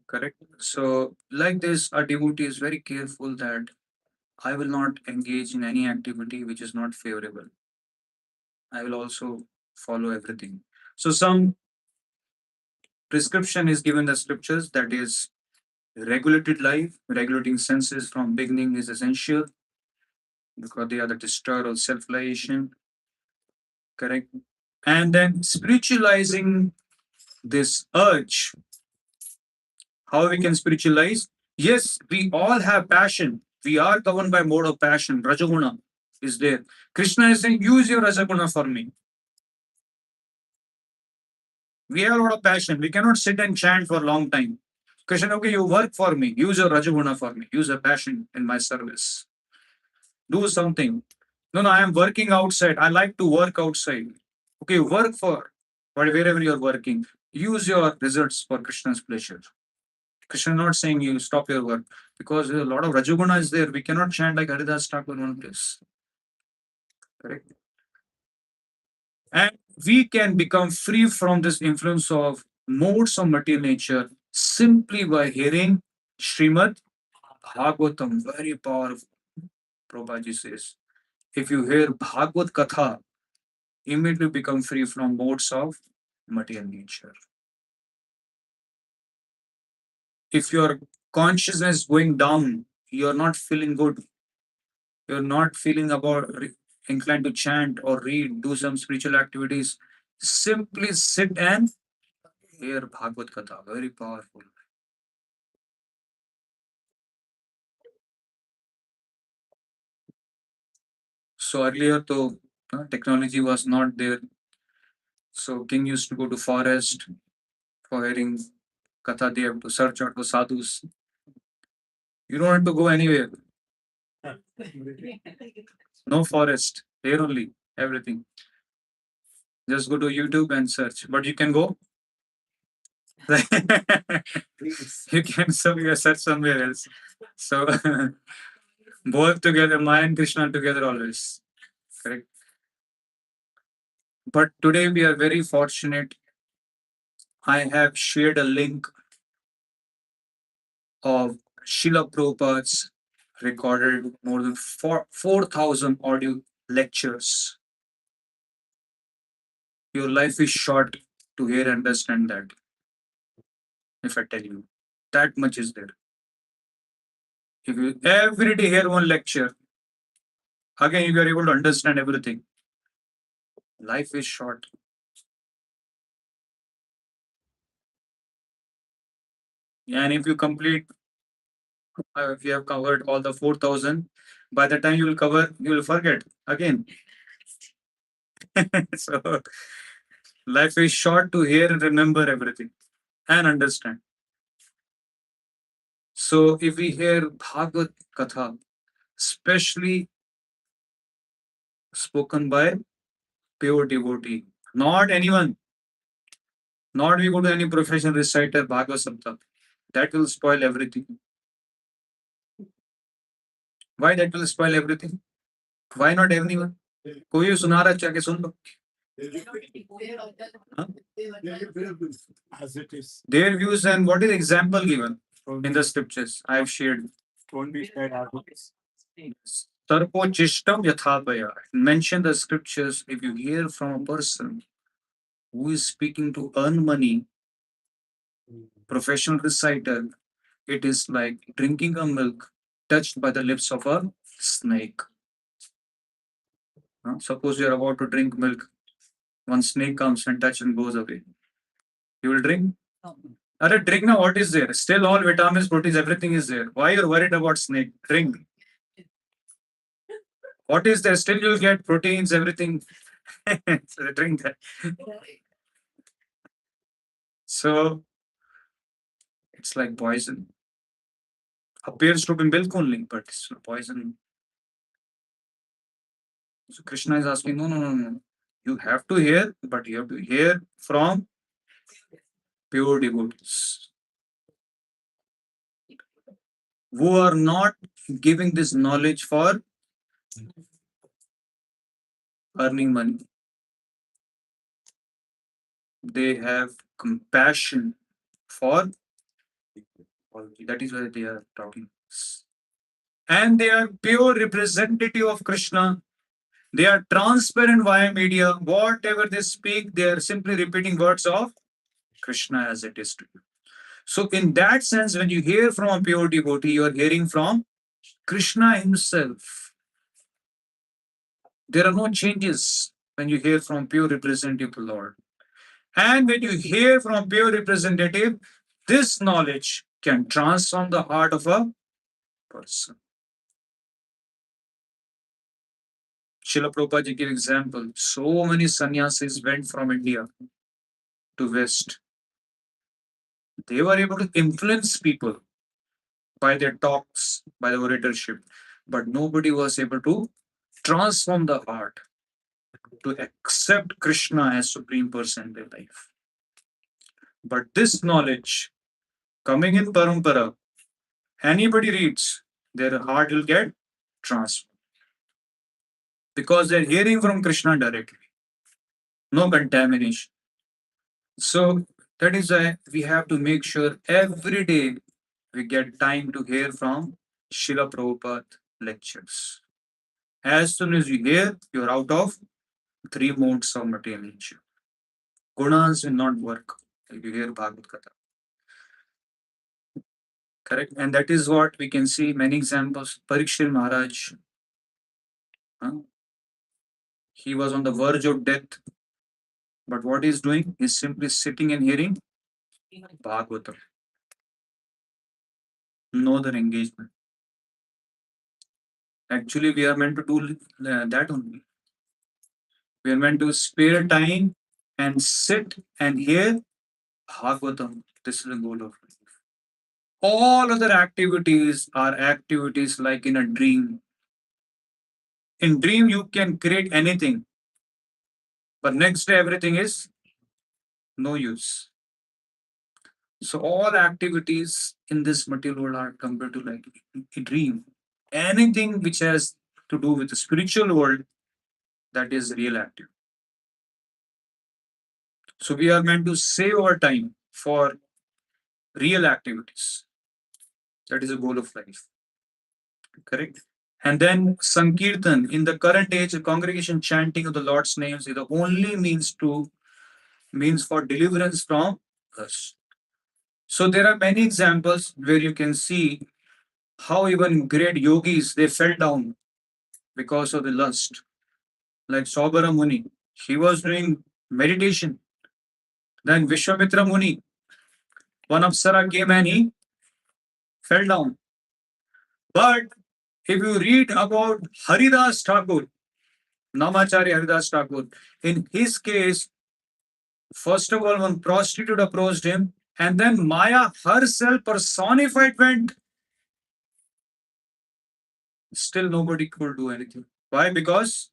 Correct. So, like this, a devotee is very careful that I will not engage in any activity which is not favorable. I will also follow everything. So, some prescription is given in the scriptures, that is regulated life, regulating senses from beginning is essential because they are the destroyer of self-realization. Correct. And then spiritualizing this urge. How we can spiritualize? Yes, we all have passion. We are governed by mode of passion. Rajaguna is there. Krishna is saying, use your Rajaguna for me. We have a lot of passion. We cannot sit and chant for a long time. Krishna, okay, you work for me. Use your Rajaguna for me. Use your passion in my service. Do something. No, I am working outside. I like to work outside. Okay, work for wherever you're working. Use your results for Krishna's pleasure. Krishna not saying you stop your work because a lot of Rajaguna is there. We cannot chant like Haridas Thakur in one place. Correct. And we can become free from this influence of modes of material nature simply by hearing Srimad Bhagavatam. Very powerful. Prabhupada says, if you hear Bhagavad Katha, immediately become free from modes of material nature. If your consciousness going down, you're not feeling good, you're not feeling inclined to chant or read, do some spiritual activities, simply sit and hear Bhagavad Katha. Very powerful. So earlier, technology was not there. So king used to go to forest for hearing Katha. They have to search out for sadhus. You don't have to go anywhere. No forest. Here only. Everything. Just go to YouTube and search. But you can go. You can search somewhere else. So both together, Maya and Krishna together always. Correct. But today we are very fortunate. I have shared a link of Srila Prabhupada's recorded more than 4,000 audio lectures. Your life is short to hear and understand that. If I tell you, that much is there. If you every day hear one lecture, again you are able to understand everything. Life is short. And if you complete, if you have covered all the 4,000, by the time you will forget again. So life is short to hear and remember everything and understand. So if we hear Bhagavad Katha, especially spoken by pure devotee, not anyone, not we go to any professional reciter Bhagavad Sapta, that will spoil everything. Why that will spoil everything? Why not everyone? कोई सुना रहा जाके सुन लो. As it is. Their views and what is the example given in the scriptures I have shared. Don't be scared as it is. Sarpo chishtam yathabhaya. Mention the scriptures. If you hear from a person who is speaking to earn money, professional reciter, it is like drinking a milk touched by the lips of a snake. Suppose you are about to drink milk, one snake comes and touches and goes away. You will drink? Are drink now, what is there? Still all vitamins, proteins, everything is there. Why you're worried about snake? Drink. What is there? Still you'll get proteins, everything. So drink that. So it's like poison. Appears to be milk only, but it's poison. So Krishna is asking, no. You have to hear, but you have to hear from pure devotees who are not giving this knowledge for earning money. They have compassion for, that is why they are talking. And they are pure representative of Krishna. They are transparent via media. Whatever they speak, they are simply repeating words of Krishna as it is to you. So in that sense, when you hear from a pure devotee, you are hearing from Krishna himself. There are no changes when you hear from pure representative of the Lord. And when you hear from a pure representative, this knowledge can transform the heart of a person. Srila Prabhupada ji give example. So many sannyasis went from India to West. They were able to influence people by their talks, by the oratorship, but nobody was able to transform the heart to accept Krishna as Supreme Person in their life. But this knowledge coming in Parampara, anybody reads, their heart will get transformed because they're hearing from Krishna directly, no contamination. So that is why we have to make sure every day we get time to hear from Srila Prabhupada lectures. As soon as you hear, you're out of three modes of material nature. Gunas will not work if you hear Bhagavad Gita. Correct? And that is what we can see many examples. Parikshit Maharaj, he was on the verge of death. But what he's doing is simply sitting and hearing Bhagavatam. No other engagement. Actually, we are meant to do that only. We are meant to spare time and sit and hear Bhagavatam. This is the goal of life. All other activities are activities like in a dream. In dream, you can create anything, but next day everything is no use. So all activities in this material world are compared to like a dream. Anything which has to do with the spiritual world, that is real active. So we are meant to save our time for real activities. That is the goal of life. Correct? And then Sankirtan, in the current age, the congregation chanting of the Lord's names is the only means for deliverance from us. So there are many examples where you can see how even great yogis they fell down because of the lust. Like Saubara Muni, he was doing meditation. Then Vishwamitra Muni, one Apsara came and he fell down. But if you read about Haridas Thakur, Namacharya Haridas Thakur, in his case, first of all, one prostitute approached him, and then Maya herself personified went. Still, nobody could do anything. Why? Because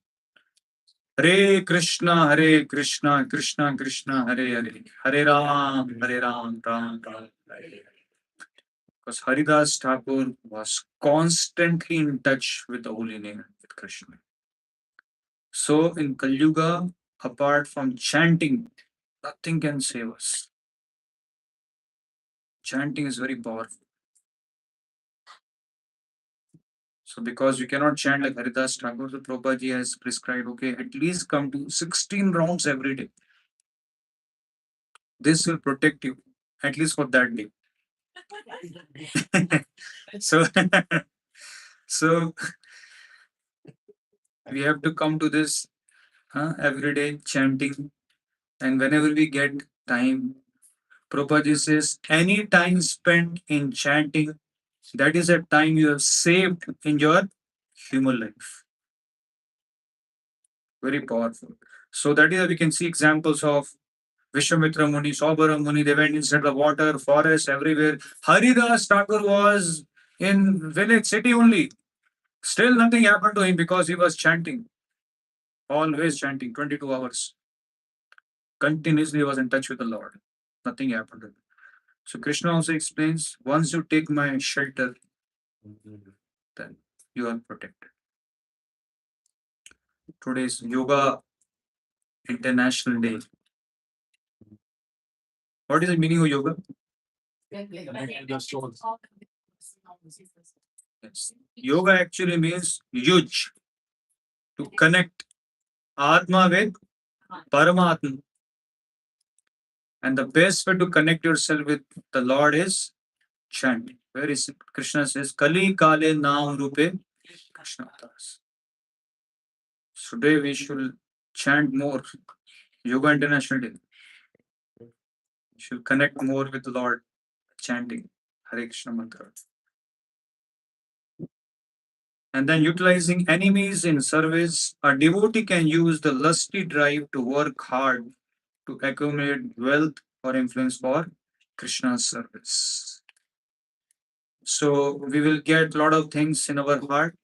Hare Krishna, Hare Krishna, Krishna Krishna, Hare Hare, Hare Ram, Ram Ram, Hare Hare. Because Haridas Thakur was constantly in touch with the holy name, with Krishna. So in Kali Yuga, apart from chanting, nothing can save us. Chanting is very powerful. So because you cannot chant like Haridas Thakur, the Prabhupada ji has prescribed, okay, at least come to 16 rounds every day. This will protect you, at least for that day. So, so we have to come to this everyday chanting, and whenever we get time, Prabhupada says, any time spent in chanting, that is a time you have saved in your human life. Very powerful. So that is how we can see examples of Vishwamitra Muni, Saubara Muni, they went inside the water, forest, everywhere. Haridas Thakur was in village, city only. Still nothing happened to him because he was chanting. Always chanting, 22 hours. Continuously was in touch with the Lord. Nothing happened to him. So Krishna also explains, once you take my shelter, then you are protected. Today is Yoga International Day. What is the meaning of yoga? Yes. Yoga actually means yuj, to connect Atma with Paramatma. And the best way to connect yourself with the Lord is chanting. Where is it? Krishna says, Kali Kale Naam Rupe Krishna Das. Today we should chant more. Yoga International Day. should connect more with the Lord, chanting Hare Krishna mantra. And then utilizing enemies in service, a devotee can use the lusty drive to work hard to accumulate wealth or influence for Krishna's service. So we will get a lot of things in our heart,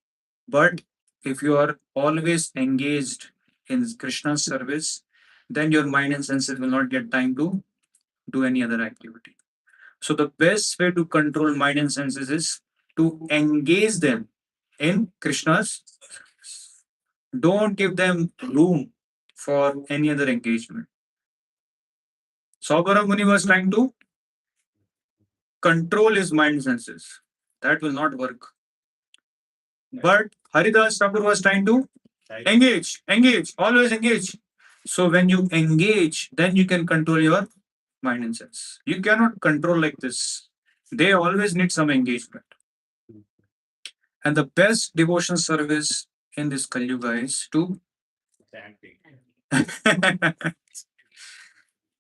but if you are always engaged in Krishna's service, then your mind and senses will not get time to do any other activity. So the best way to control mind and senses is to engage them in Krishna's service. Don't give them room for any other engagement. Saubhara Muni was trying to control his mind and senses. That will not work. But Haridas Thakur was trying to engage, always engage. So when you engage, then you can control your mind and sense. You cannot control like this. They always need some engagement. And the best devotion service in this Kali Yuga is to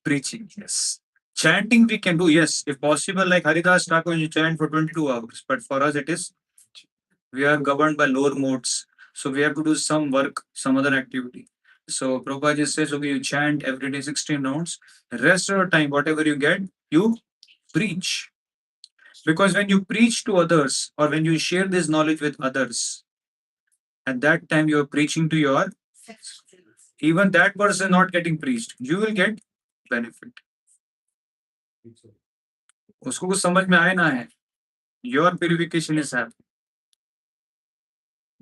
preaching. Yes. Chanting we can do, yes. If possible, like Haridas Thakur, you chant for 22 hours. But for us, it is, we are governed by lower modes. So we have to do some work, some other activity. So Prabhupada just says, okay, you chant every day 16 rounds. The rest of the time, whatever you get, you preach. Because when you preach to others or when you share this knowledge with others, at that time you are preaching to your, even that person not getting preached, you will get benefit. उसको कुछ समझ में आए ना है, your purification is happening.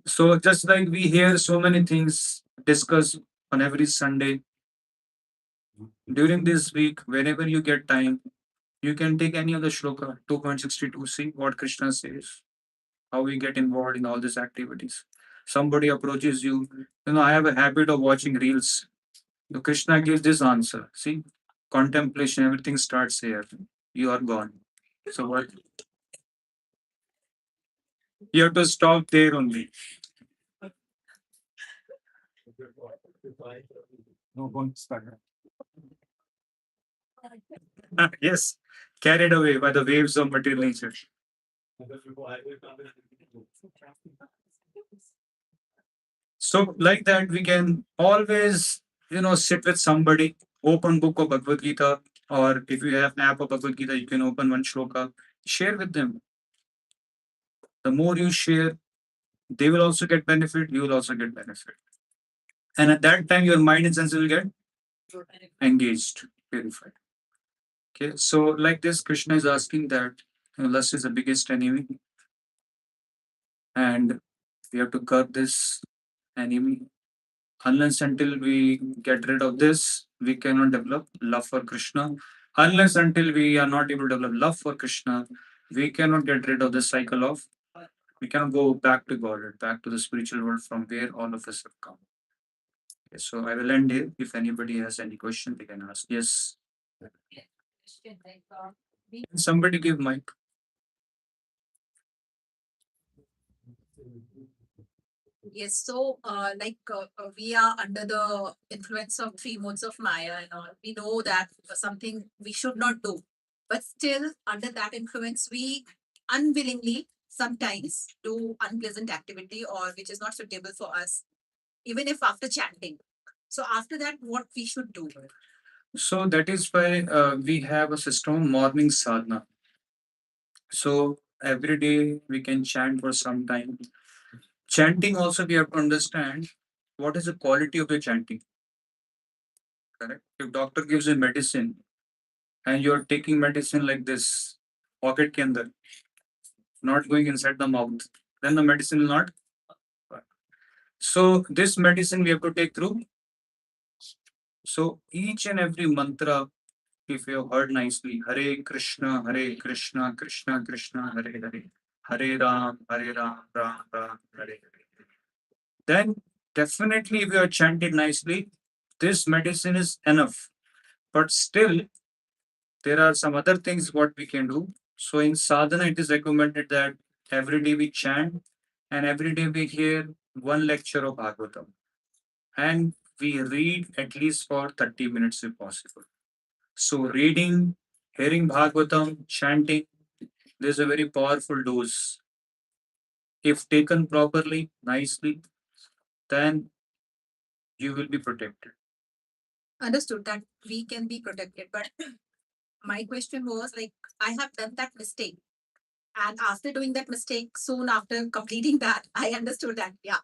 So just like we hear so many things discussed on every Sunday, during this week, whenever you get time, you can take any of the shloka 2.62, see what Krishna says, how we get involved in all these activities. Somebody approaches you, I have a habit of watching reels. So Krishna gives this answer. See, contemplation, everything starts here. You are gone. So what? You have to stop there only. No, don't start. Yes, carried away by the waves of material nature. So, like that, we can always, sit with somebody, open book of Bhagavad Gita, or if you have app of Bhagavad Gita, you can open one shloka, share with them. The more you share, they will also get benefit, you will also get benefit. And at that time, your mind and senses will get engaged, purified. Okay, so like this, Krishna is asking that lust is the biggest enemy, and we have to curb this enemy. Unless until we get rid of this, we cannot develop love for Krishna. Unless until we are not able to develop love for Krishna, we cannot get rid of the cycle of, we cannot go back to God, back to the spiritual world from where all of us have come. Okay, so I will end here. If anybody has any question, they can ask. Yes. Can somebody give mic? Yes, so we are under the influence of three modes of Maya and all. We know that something we should not do, but still under that influence, we unwillingly sometimes do unpleasant activity or which is not suitable for us, even if after chanting. So after that, what we should do? So that is why we have a system of morning sadhana. So every day we can chant for some time. Chanting also we have to understand what is the quality of the chanting. Correct. If doctor gives you medicine and you are taking medicine like this, pocket ke andar, not going inside the mouth, then the medicine will not work. So this medicine we have to take through. So each and every mantra, if you have heard nicely, Hare Krishna, Krishna Krishna, Hare Hare, Hare Ram, Ram Ram, Hare Hare. Then definitely if you are chanted nicely, this medicine is enough. But still, there are some other things what we can do. So in sadhana, it is recommended that every day we chant and every day we hear one lecture of Bhagavatam. And we read at least for 30 minutes if possible. So reading Hearing Bhagavatam, chanting, there's a very powerful dose. If taken properly, nicely, then you will be protected. Understood that we can be protected, but my question was like, I have done that mistake. And after doing that mistake, soon after completing that, I understood that, yeah,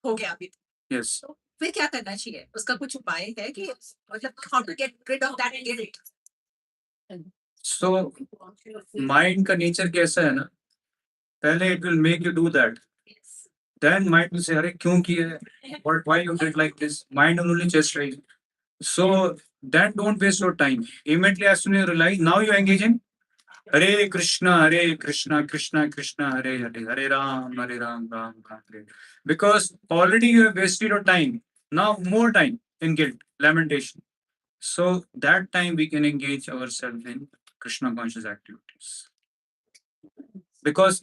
हो गया अभी. Yes. तो फिर क्या करना चाहिए? उसका कुछ उपाय है कि मतलब how to get rid of that guilt? So, mind का nature कैसा है ना? पहले it will make you do that. Then mind will say, अरे क्यों किया है? Why you did like this? Mind will only just raise. So then don't waste your time. Immediately as soon as you realize, now you engage in Hare Krishna, Krishna Krishna, Hare Hare, Hare Ram, Ram Ram, Hare. Because already you have wasted your time. Now more time in guilt, lamentation. So that time we can engage ourselves in Krishna conscious activities. Because